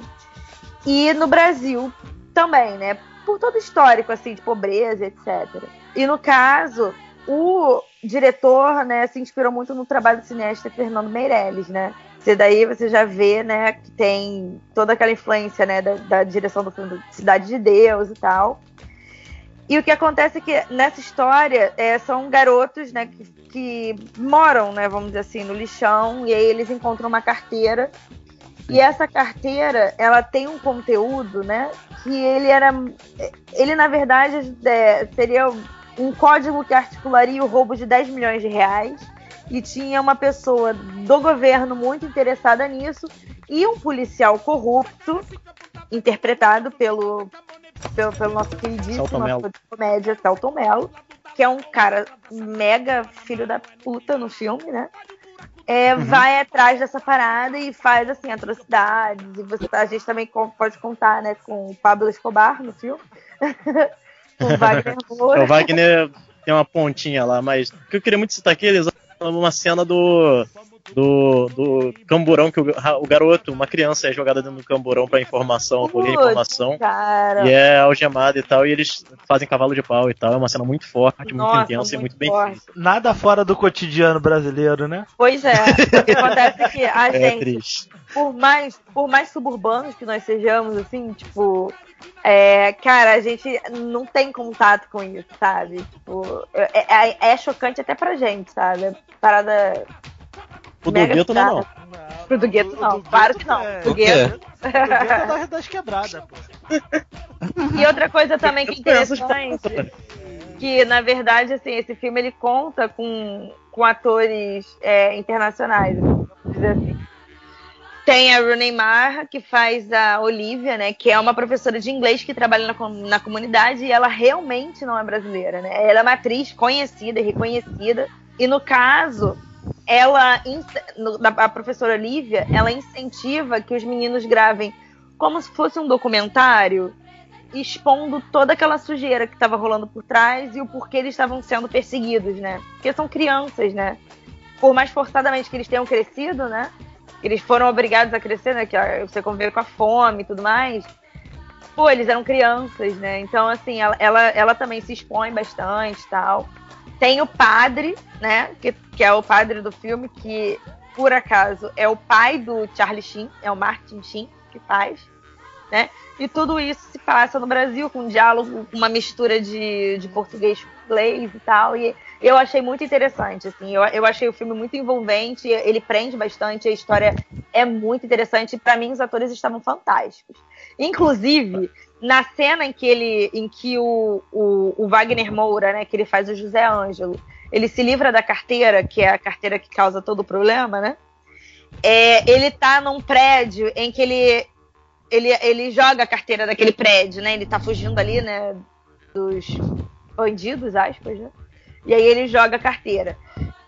e no Brasil também, né? Por todo o histórico, assim, de pobreza, etc. E no caso, o diretor, né, se inspirou muito no trabalho do cineasta Fernando Meirelles, né? Daí você já vê, né, que tem toda aquela influência, né, da direção do filme Cidade de Deus e tal. E o que acontece é que nessa história são garotos, né, que moram, né, vamos dizer assim, no lixão, e aí eles encontram uma carteira. E essa carteira, ela tem um conteúdo, né, que ele na verdade seria um código que articularia o roubo de 10 milhões de reais. E tinha uma pessoa do governo muito interessada nisso e um policial corrupto, interpretado pelo nosso queridíssimo ator de comédia, Celton Mello, que é um cara mega filho da puta no filme, né? Vai atrás dessa parada e faz, assim, atrocidades. E a gente também pode contar, né, com o Pablo Escobar no filme. Com o Wagner Moura. O Wagner tem uma pontinha lá, mas o que eu queria muito citar aqui é uma cena do camburão, que o garoto, uma criança é jogada dentro do camburão pra informação, colher informação, cara. E é algemada e tal, e eles fazem cavalo de pau e tal. É uma cena muito forte, muito intensa e muito bem feita. Nada fora do cotidiano brasileiro, né? Pois é. O que acontece é que a gente, triste. por mais suburbanos que nós sejamos, assim, tipo... cara, a gente não tem contato com isso, sabe? Tipo, é chocante até pra gente, sabe? Parada. O do gueto não. Pro do gueto não, claro que não. Do gueto é das quebradas, pô. E outra coisa também que é interessante, que na verdade, assim, esse filme ele conta com atores internacionais, vamos dizer assim. Tem a Rooney Mara, que faz a Olivia, né? Que é uma professora de inglês que trabalha na comunidade, e ela realmente não é brasileira, né? Ela é uma atriz conhecida e reconhecida. E no caso, a professora Olivia, ela incentiva que os meninos gravem como se fosse um documentário, expondo toda aquela sujeira que estava rolando por trás e o porquê eles estavam sendo perseguidos, né? Porque são crianças, né? Por mais forçadamente que eles tenham crescido, né? Eles foram obrigados a crescer, né? Que você convive com a fome e tudo mais. Pô, eles eram crianças, né? Então, assim, ela também se expõe bastante e tal. Tem o padre, né? Que é o padre do filme, que, por acaso, é o pai do Charlie Sheen. É o Martin Sheen que faz, né? E tudo isso se passa no Brasil, com um diálogo, uma mistura de português com inglês e tal. E eu achei muito interessante, assim. Eu achei o filme muito envolvente, ele prende bastante, a história é muito interessante. E pra mim, os atores estavam fantásticos. Inclusive, na cena em que o Wagner Moura, né, que ele faz o José Ângelo, ele se livra da carteira, que é a carteira que causa todo o problema, né? Ele tá num prédio em que ele joga a carteira daquele prédio, né? Ele tá fugindo ali, né, dos bandidos, aspas, né? E aí ele joga a carteira.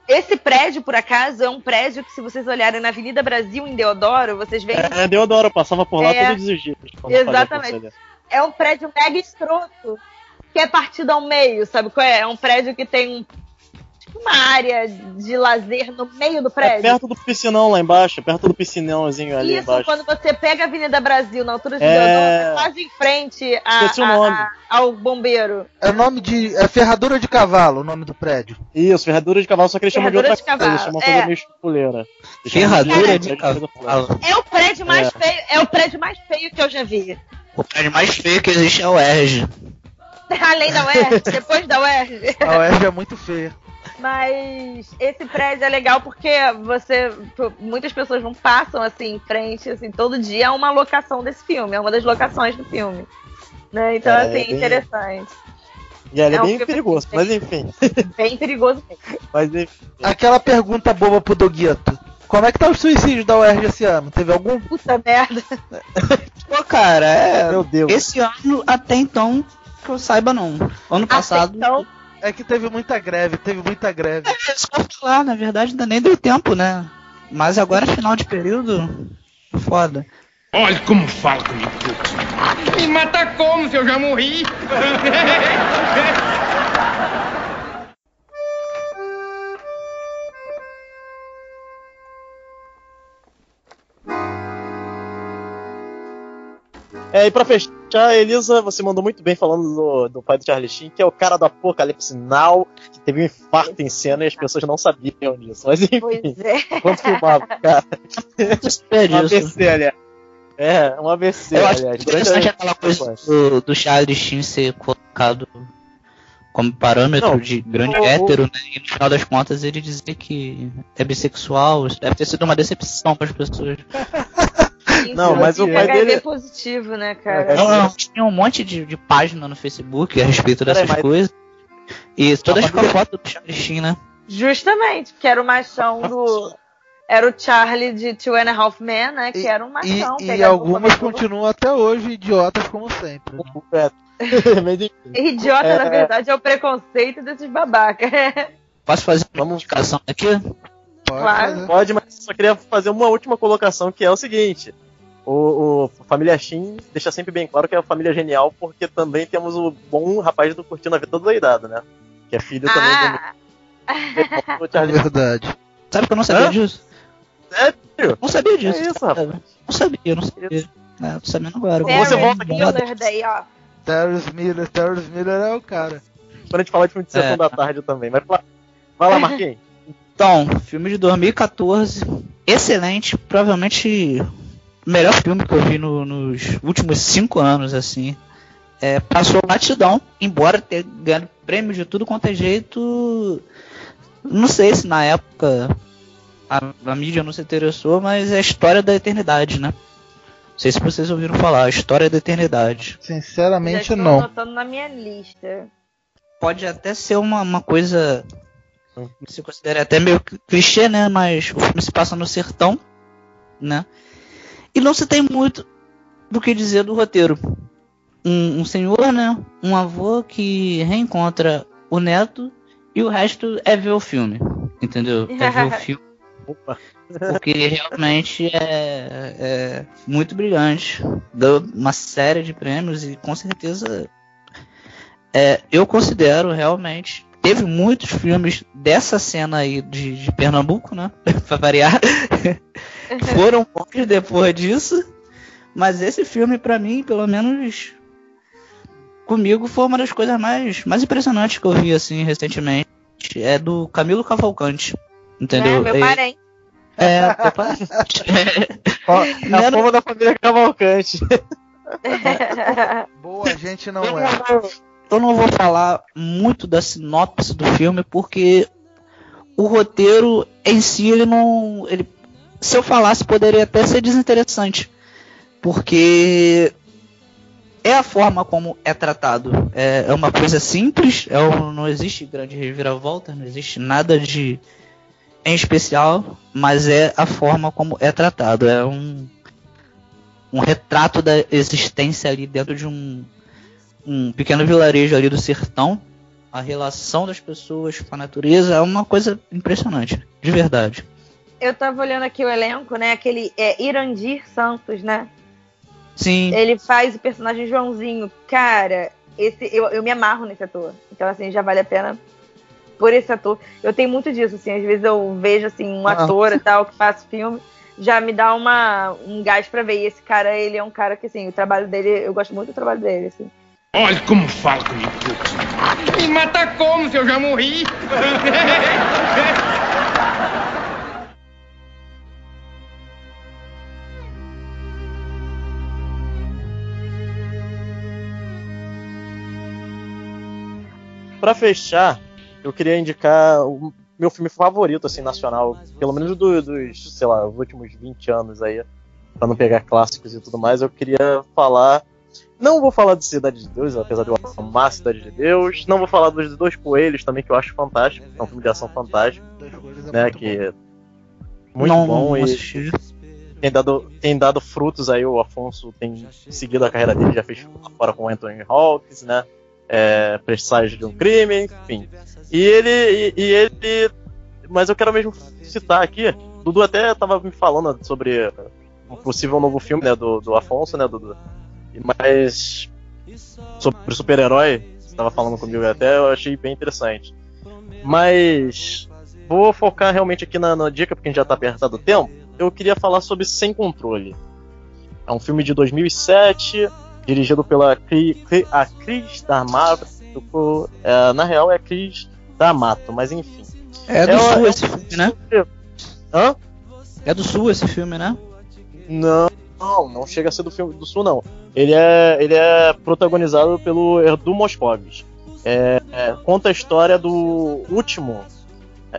Esse prédio, por acaso, é um prédio que, se vocês olharem na Avenida Brasil, em Deodoro, vocês veem... Deodoro, eu passava por lá todos os dias. Exatamente. É um prédio mega escroto, que é partido ao meio, sabe qual é? É um prédio que tem uma área de lazer no meio do prédio. Perto do piscinão lá embaixo, perto do piscinãozinho ali embaixo. Isso, quando você pega a Avenida Brasil, na altura de Deodoro, quase em frente ao bombeiro. É nome de... É Ferradura de Cavalo, o nome do prédio. Isso, Ferradura de Cavalo, só que eles chamam de outra coisa. Eles chamam uma coisa meio chupuleira. Ferradura de Cavalo. É o prédio mais feio, é o prédio mais feio que eu já vi. O prédio mais feio que existe é o UERJ. Além da UERJ, depois da UERJ. A UERJ é muito feia. Mas esse prédio é legal porque muitas pessoas não passam assim em frente, assim, todo dia é uma locação desse filme, é uma das locações do filme, né? Então, assim, interessante. E ele é bem perigoso, mas enfim. Bem perigoso. Mas enfim. Aquela pergunta boba pro Dogueto: Como é que tá o suicídio da UERJ esse ano? Teve algum? Puta merda. Pô, cara, Meu Deus. esse ano até então, que eu saiba não. Ano passado. Então, É que teve muita greve. É só falar, na verdade ainda nem deu tempo, né? Mas agora final de período, foda. Olha como fala comigo, puto. Me mata como se eu já morri? E pra fechar, Elisa, você mandou muito bem falando do pai do Charlie Sheen, que é o cara do Apocalipse Now, que teve um infarto em cena e as pessoas não sabiam disso. Mas enfim, pois é. quando filmava, cara. É Um disso. ABC, aliás. Um ABC, Eu acho aliás. interessante aquela coisa do Charlie Sheen ser colocado como parâmetro Não, de grande o- hétero, né? E no final das contas ele dizer que é bissexual, isso deve ter sido uma decepção para as pessoas. Não, mas o pai HIV dele- positivo, né, cara? Não, tinha um monte de página no Facebook a respeito dessas Peraí, mas- coisas. E todas A com a foto do Charlie Sheen, né? Justamente, que era o machão do... Era o Charlie de Two and a Half Men, né? Que era um machão. E pegador, algumas comedor. continuam até hoje idiotas como sempre. né? Mas enfim. Idiota, na verdade, é o preconceito desses babacas. Posso fazer uma Vamos- indicação aqui? Pode Claro. fazer. Pode, mas só queria fazer uma última colocação, que é o seguinte. O Família Sheen deixa sempre bem claro que é a família genial, porque também temos o bom rapaz do Curtindo a Vida Doidado, né? Que é filho também do É Charlie. verdade. Sabe que eu não sabia Hã? disso? Sério? Não sabia disso. É isso, cara. rapaz. Não sabia, não sabia. Tô sabendo agora. Você Terrence volta aqui, Miller daí, ó. Terrence Miller é o cara. Quando a gente falar de filme de sessão É. da tarde também. Mas vai lá, Marquinhos. Então, filme de 2014, excelente, provavelmente o melhor filme que eu vi nos últimos 5 anos, assim. Passou batidão, embora tenha ganhado prêmio de tudo quanto é jeito. Não sei se na época a mídia não se interessou, mas é a história da eternidade, né? Não sei se vocês ouviram falar, a história da eternidade. Já Sinceramente, estou não. anotando na minha lista. Pode até ser uma coisa que se considera até meio clichê, né? Mas o filme se passa no sertão, né? E não se tem muito do que dizer do roteiro. Um senhor, né? Um avô que reencontra o neto e o resto é ver o filme, entendeu? É ver o filme. Opa. Porque realmente é muito brilhante. Deu uma série de prêmios e com certeza eu considero realmente. Teve muitos filmes dessa cena aí de Pernambuco, né? Pra variar. Foram bons depois disso. Mas esse filme, pra mim, pelo menos comigo, foi uma das coisas mais impressionantes que eu vi assim recentemente. É do Camilo Cavalcante. Entendeu? Né? Meu parente. Meu parente. Ó, é a forma da família Cavalcante. Boa gente não é. Eu não vou falar muito da sinopse do filme, porque o roteiro em si, ele não. Se eu falasse, poderia até ser desinteressante. Porque é a forma como é tratado. É uma coisa simples, não existe grande reviravolta, não existe nada de em especial, mas é a forma como é tratado. É um retrato da existência ali dentro de um pequeno vilarejo ali do sertão. A relação das pessoas com a natureza é uma coisa impressionante, de verdade. Eu tava olhando aqui o elenco, né? Aquele Irandir Santos, né? Sim, Ele faz o personagem Joãozinho. Cara, eu me amarro nesse ator. Então, assim, já vale a pena por esse ator. Eu tenho muito disso, assim. Às vezes eu vejo, assim, um ator e tal que faz filme, já me dá um gás pra ver. E esse cara, ele é um cara que, assim, o trabalho dele, eu gosto muito do trabalho dele, assim. Olha como fala comigo, puto. Me mata como se eu já morri? Pra fechar, eu queria indicar o meu filme favorito, assim, nacional. Pelo menos dos, sei lá, os últimos 20 anos aí. Pra não pegar clássicos e tudo mais, eu queria falar... Não vou falar de Cidade de Deus, apesar de eu amar Cidade de Deus. Não vou falar dos Dois Coelhos também, que eu acho fantástico. É um filme de ação fantástico, Das coisas é né? muito Que Muito bom não e assisti. tem dado frutos aí. O Afonso tem seguido a carreira dele, já fez fora com o Anthony Hawkins, né? Presságio de um crime, enfim. E ele. Mas eu quero mesmo citar aqui. Dudu até tava me falando sobre um possível novo filme, né, do Afonso, né, Dudu? Mas sobre super-herói, você tava falando comigo até, eu achei bem interessante. Mas vou focar realmente aqui na dica, porque a gente já tá apertado o tempo. Eu queria falar sobre Sem Controle. É um filme de 2007, dirigido pela Cris D'Amato. Na real é Cris D'Amato, mas enfim. É do Sul esse filme, né? Hã? É do Sul esse filme, né? Não chega a ser do filme do Sul, não. Ele é protagonizado pelo Edu Moscovis. Conta a história do último.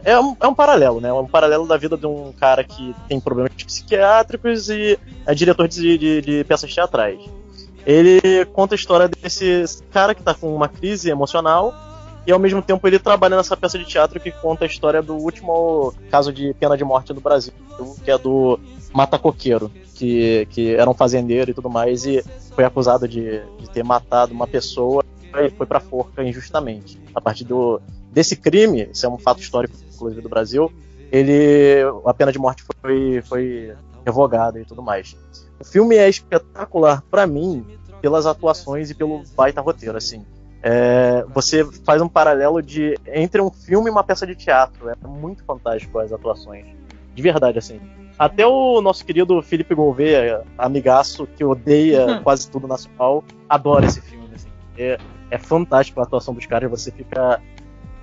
É um paralelo, né? É um paralelo da vida de um cara que tem problemas psiquiátricos e é diretor de peças teatrais. Ele conta a história desse cara que tá com uma crise emocional e ao mesmo tempo ele trabalha nessa peça de teatro que conta a história do último caso de pena de morte do Brasil, que é do Mata Coqueiro, que era um fazendeiro e tudo mais, e foi acusado de ter matado uma pessoa e foi pra forca injustamente. A partir desse crime, isso é um fato histórico, inclusive, do Brasil, a pena de morte foi revogada e tudo mais. O filme é espetacular pra mim pelas atuações e pelo baita roteiro, assim. Você faz um paralelo entre um filme e uma peça de teatro. É muito fantástico as atuações. De verdade, assim. Até o nosso querido Felipe Gouveia, amigaço, que odeia quase tudo nacional, adora esse filme. Assim. É fantástico a atuação dos caras. Você fica,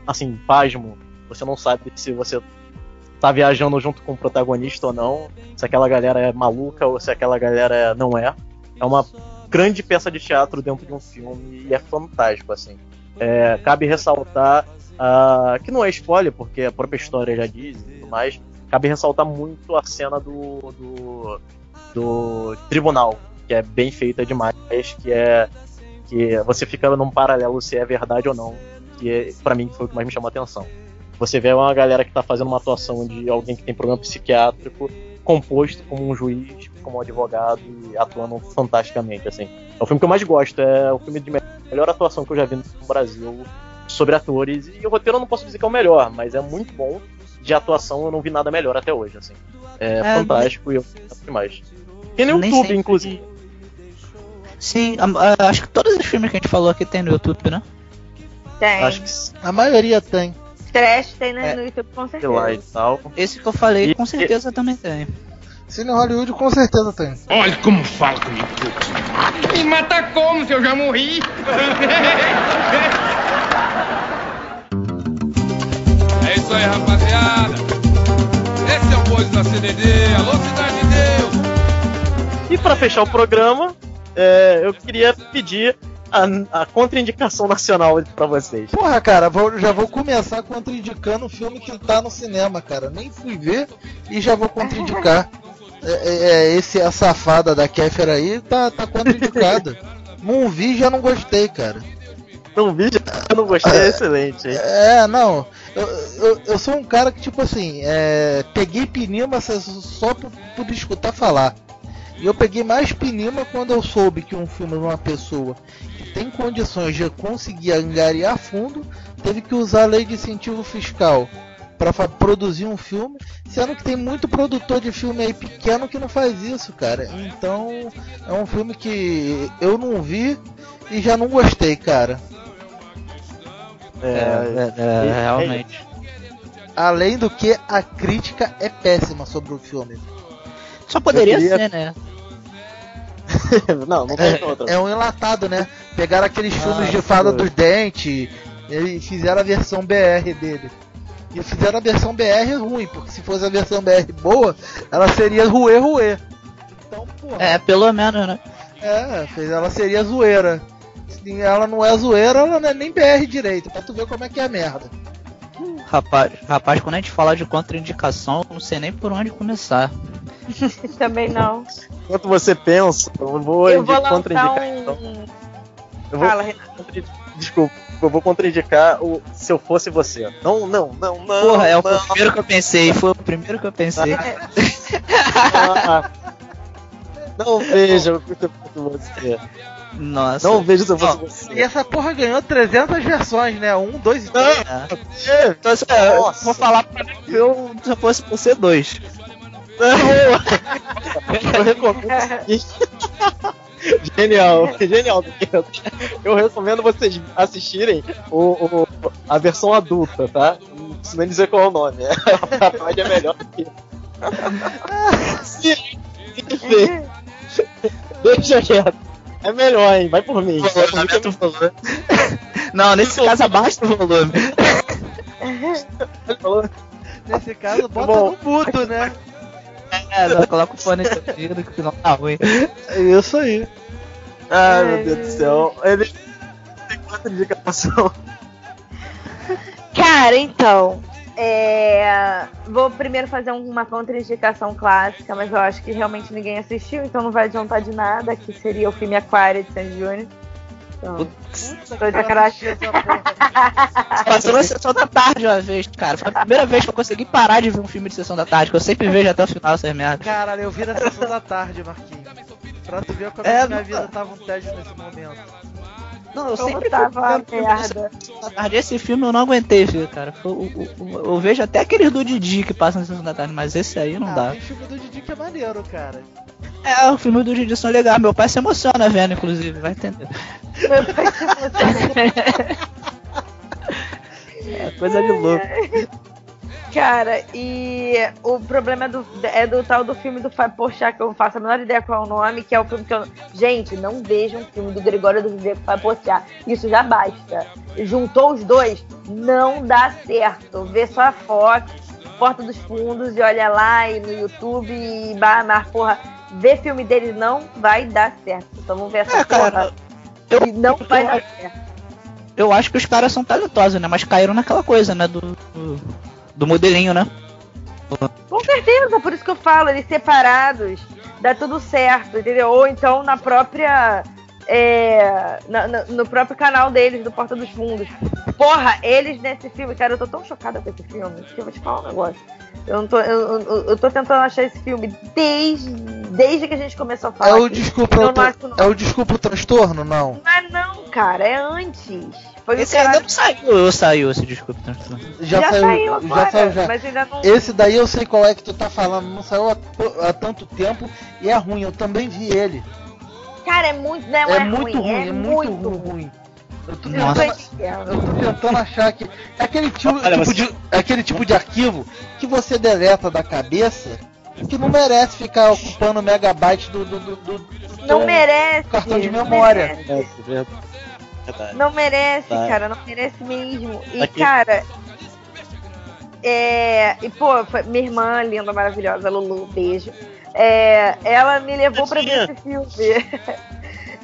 assim, pasmo. Você não sabe se você tá viajando junto com o protagonista ou não, se aquela galera é maluca ou se aquela galera não é. É uma grande peça de teatro dentro de um filme e é fantástico, assim. Cabe ressaltar que não é spoiler, porque a própria história já diz e tudo mais. Cabe ressaltar muito a cena do tribunal, que é bem feita demais, que você fica num paralelo se é verdade ou não, que pra mim foi o que mais me chamou a atenção. Você vê uma galera que tá fazendo uma atuação de alguém que tem problema psiquiátrico, composto como um juiz, como um advogado e atuando fantasticamente, assim. É o filme que eu mais gosto, é o filme de melhor atuação que eu já vi no Brasil sobre atores, e o roteiro eu não posso dizer que é o melhor, mas é muito bom. De atuação eu não vi nada melhor até hoje, assim. Fantástico e eu gosto demais. Tem no YouTube, sempre... inclusive. Sim, acho que todos os filmes que a gente falou aqui tem no YouTube, né? Tem. Acho que A maioria tem. Trash tem no YouTube, com sei lá e certeza. tal. Esse que eu falei, com certeza também tem. Cine Hollywood com certeza tem. Olha como fala comigo, putz. Me mata como se eu já morri? É isso aí, rapaziada. Esse é o Bois da CDD. Alô, Cidade de Deus. E pra fechar o programa, eu queria pedir a contraindicação nacional pra vocês. Porra, cara, já vou começar contraindicando o filme que tá no cinema, cara. Nem fui ver e já vou contraindicar. A safada da Kéfera aí tá contraindicada. Não vi, já não gostei, cara. Não vi, eu não gostei, é excelente. Hein? Não. Eu sou um cara que, tipo assim, peguei Pinima só por escutar falar. E eu peguei mais Pinima quando eu soube que um filme de uma pessoa que tem condições de conseguir angariar fundo teve que usar a lei de incentivo fiscal para produzir um filme, sendo que tem muito produtor de filme aí pequeno que não faz isso, cara. Então é um filme que eu não vi e já não gostei, cara. Realmente. Além do que a crítica é péssima sobre o filme. Só poderia ser, né? não tem outra. É um enlatado, né? Pegaram aqueles filmes de Fada dos Dentes e fizeram a versão BR dele. E fizeram a versão BR ruim, porque se fosse a versão BR boa, ela seria ruê. Então, porra. Pelo menos, né? Ela seria zoeira. Se ela não é zoeira, ela não é nem BR direito, pra tu ver como é que é a merda. Rapaz, quando a gente fala de contraindicação, eu não sei nem por onde começar. Também não. Enquanto você pensa, eu vou lançar contraindicação. Fala, Renato. Desculpa, eu vou contraindicar o Se Eu Fosse Você. Não. Porra, é o não. primeiro que eu pensei. Foi o primeiro que eu pensei. Não veja o Se Eu Fosse Você. Nossa. Não veja o Se Eu Fosse E Você. essa porra ganhou 300 versões, né? 1, 2 e 3. Então, assim, eu Nossa. vou falar pra ver o Se Eu Fosse Você 2. Eu recomendo. Genial. Eu recomendo vocês assistirem a versão adulta, tá? Não preciso nem dizer qual é o nome. A parte é melhor que. Enfim. Deixa quieto. É melhor, hein? Vai por mim. Aumenta o volume. Não, nesse caso abaixa o volume. Nesse caso, bota Bom. no mudo, né? Não, coloca o fone de ouvido que não tá ruim. É isso aí. Ai, meu Deus do céu. Ele tem 4 indicação. Cara, então. Vou primeiro fazer uma contraindicação clássica, mas eu acho que realmente ninguém assistiu, então não vai adiantar de nada, que seria o filme Aquário de Sandy Júnior. Então, tô de sacanagem. Passou na sessão da tarde uma vez, cara. Foi a primeira vez que eu consegui parar de ver um filme de sessão da tarde, que eu sempre vejo até o final essas merdas. Caralho, eu vi na sessão da tarde, Marquinhos. Pra tu ver como É, minha vida tava um tédio nesse momento. Não, eu Como sempre tava a vendo filme de merda. sessão da tarde. Esse filme eu não aguentei, filho, cara. Eu vejo até aqueles do Didi que passam na sessão da tarde, mas esse aí não dá. Tem filme do Didi que é maneiro, cara. É, o filme do Didi são legais. Meu pai se emociona vendo, inclusive, vai entender. Meu pai se emociona. É coisa de louco. Cara, e o problema é do tal do filme do Fábio Porchat, que eu não faço a menor ideia qual é o nome, que é o filme que eu... Gente, não vejam um filme do Gregório do Vivier com o Fábio Porchat. Isso já basta. Juntou os dois, não dá certo. Vê só a Fox, Porta dos Fundos, e olha lá, e no YouTube, e mas porra, ver filme deles não vai dar certo. Então vamos ver essa porra. Cara, E não vai dar certo. eu acho que os caras são talentosos, né? Mas caíram naquela coisa, né? Do modelinho, né? Com certeza, por isso que eu falo, eles separados, dá tudo certo, entendeu? Ou então na própria. No próprio canal deles, do Porta dos Fundos. Porra, eles nesse filme, cara, eu tô tão chocada com esse filme, que eu vou te falar um negócio. Eu tô tentando achar esse filme desde que a gente começou a falar. É o aqui. Desculpa, Eu não acho, não. é o Desculpa o Transtorno, não? Não é não, cara, é antes. Foi Esse o cara... ainda não saiu, ou saiu esse desculpa. Já saiu agora, já. mas ainda não... Esse daí eu sei qual é que tu tá falando, não saiu há tanto tempo e é ruim, eu também vi ele. Cara, é muito, não é muito ruim, é muito ruim. Eu tô Eu tô tentando, entendendo. eu tô tentando achar que é Olha, aquele tipo de arquivo que você deleta da cabeça que não merece ficar ocupando megabytes do Não teu merece. cartão de não memória. merece. Verdade. Não merece, Tá. cara, não merece mesmo. E, Aqui. cara, e pô, minha irmã linda, maravilhosa, Lulu, beijo. Ela me levou pra ver esse filme.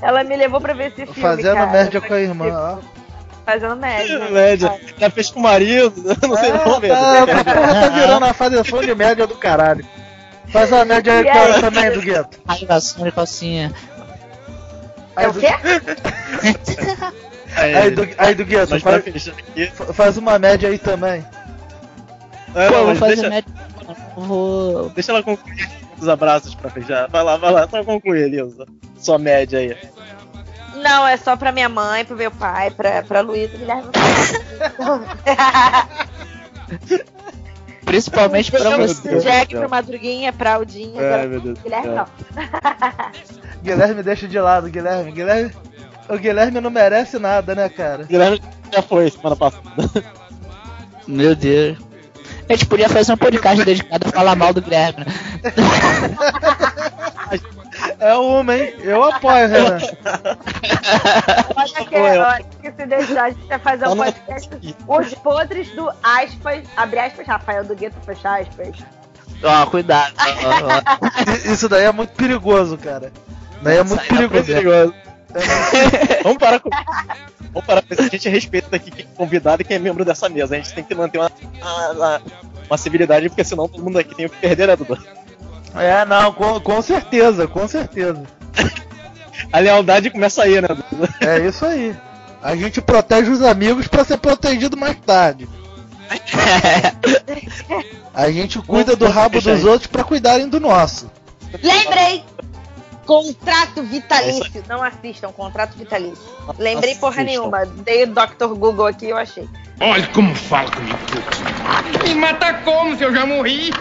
Ela me levou pra ver esse filme. Fazendo cara. média com a irmã, ó. Fazendo média. né? Média. Já fez com o marido? Eu não sei não, velho. Essa porra tá virando uma fazeção de média do caralho. Faz uma média aí E com ela aí? também, do Gueto. Ativação de calcinha. É o quê? Aí do Gueto, Mas pra fechar aqui. faz uma média aí também. Pô, eu vou mas fazer média. Eu vou. deixa ela concluir os abraços pra fechar. Vai lá, só concluir, Elisa. Sua média aí. Não, é só pra minha mãe, pro meu pai, pra Luísa, Guilherme. Principalmente pra Meu você. Deus. Jack pro Madruguinha, pra Aldinha. agora meu Deus. Guilherme não. Guilherme deixa de lado, Guilherme. O Guilherme não merece nada, né, cara? Guilherme já foi semana passada. Meu Deus. A gente podia fazer um podcast dedicado a falar mal do Guilherme, né? É uma, hein? Eu apoio, Renan. Olha que se deixar, a gente vai fazer um Não, não. podcast. Os podres do aspas, abre aspas, Rafael do Gueto, fecha aspas. Ó, cuidado. Ó. Isso daí é muito perigoso, cara. Daí é muito Isso aí dá perigoso. Perigoso. Vamos parar com isso. A gente respeita aqui quem é convidado e quem é membro dessa mesa. A gente tem que manter uma civilidade, porque senão todo mundo aqui tem o que perder, né, Dudu? Não, com certeza, com certeza. A lealdade começa aí, né, Dudu? É isso aí. A gente protege os amigos pra ser protegido mais tarde. A gente cuida do rabo dos outros pra cuidarem do nosso. Lembrei! Contrato vitalício. Não assistam, contrato vitalício. Lembrei porra nenhuma. Dei o Dr. Google aqui e eu achei. Olha como fala comigo. Me mata como se eu já morri?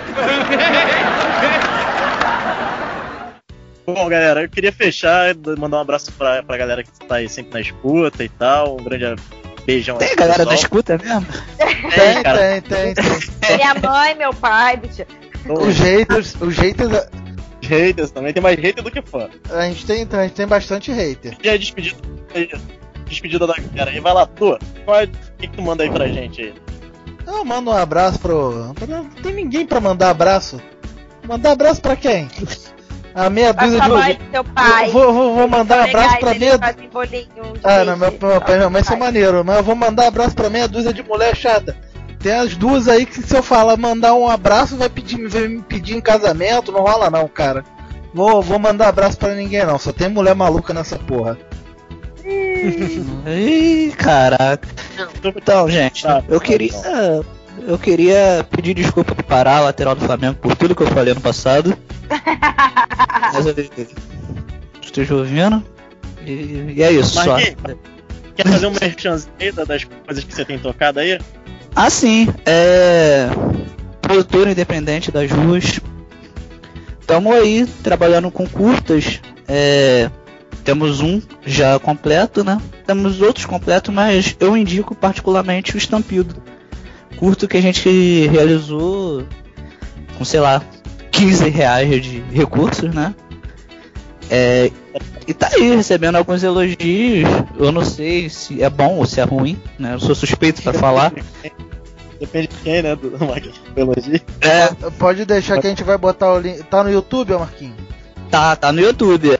Bom, galera, eu queria fechar, mandar um abraço pra galera que tá aí sempre na escuta e tal. Um grande beijão aí. Tem galera pessoal. da escuta mesmo? Tem, cara. Tem. Minha mãe, meu pai, bicho. Os haters, Haters também, tem mais hater do que fã. a gente tem bastante hater. E a despedida da galera aí. Vai lá, tu. O que tu manda aí pra gente aí? Eu mando um abraço Não tem ninguém pra mandar abraço. Mandar abraço pra quem? A meia Pra dúzia sua de... mãe, pro seu pai. Vou mandar um abraço pra meia... Fazem bolinho de Não, leite. meu pai e minha mãe são maneiros, mas eu vou mandar abraço pra meia dúzia de mulher chata. Tem as duas aí que se eu falar mandar um abraço, vai me pedir em casamento, não rola não, cara. Vou mandar abraço pra ninguém não, só tem mulher maluca nessa porra. Ih, caraca. Então, gente, eu queria pedir desculpa pro Pará, lateral do Flamengo, por tudo que eu falei no passado. Mas eu esteja ouvindo. E é isso, só. Marquinhos, quer fazer um merchanzinho aí das coisas que você tem tocado aí? Ah, sim, produtor independente das ruas. Estamos aí trabalhando com curtas. Temos um já completo, né? Temos outros completos, mas eu indico particularmente o Estampido. Curto que a gente realizou com, sei lá, R$15 de recursos, né? E tá aí recebendo alguns elogios. Eu não sei se é bom ou se é ruim, né? Eu sou suspeito pra falar. Depende de quem, né? Do Marquinhos, do elogio. Pode deixar que a gente vai botar o link. Tá no YouTube, Marquinhos? Tá no YouTube.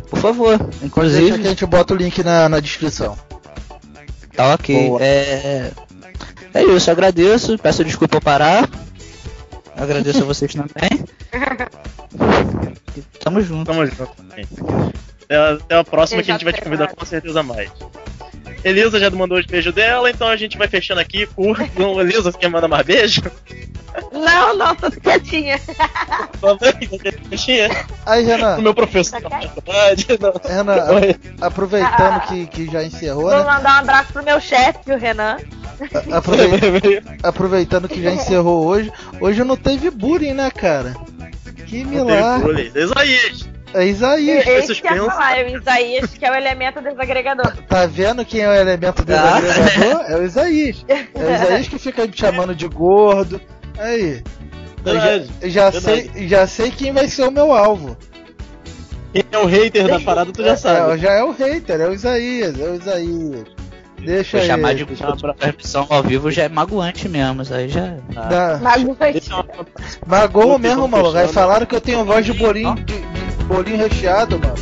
Por favor, inclusive. Deixa que a gente bota o link na descrição. Tá ok. Boa. É isso, agradeço. Peço desculpa ao Pará. Agradeço a vocês também. Tamo junto. Tamo junto. Até a próxima, que a gente vai te convidar com certeza mais. Elisa já mandou os beijos dela, então a gente vai fechando aqui. Elisa, você quer mandar mais beijo? Não, tô quietinha. Aí, Renan. O meu professor da faculdade. Renan, aproveitando que já encerrou, Vou né? mandar um abraço pro meu chefe, o Renan. Aproveitando que já encerrou hoje eu não teve bullying, né, cara? Que milagre. É Isaías. Esse que ia falar, é o Isaías, que é o elemento desagregador. Tá vendo quem é o elemento desagregador? É o Isaías. É o Isaías que fica me chamando de gordo. Aí. Já sei quem vai ser o meu alvo. Quem é o hater da parada, tu já sabe. Já é o hater, é o Isaías. Deixa aí. Chamar de transmissão ao vivo já é magoante mesmo, isso aí já. Magoa mesmo, maluco. Aí falaram que eu tenho voz de bolinho, de bolinho recheado, mano.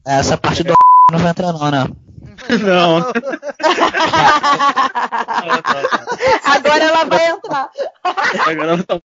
Essa parte do não vai entrar não, né? Não. Agora ela vai entrar. Agora ela tá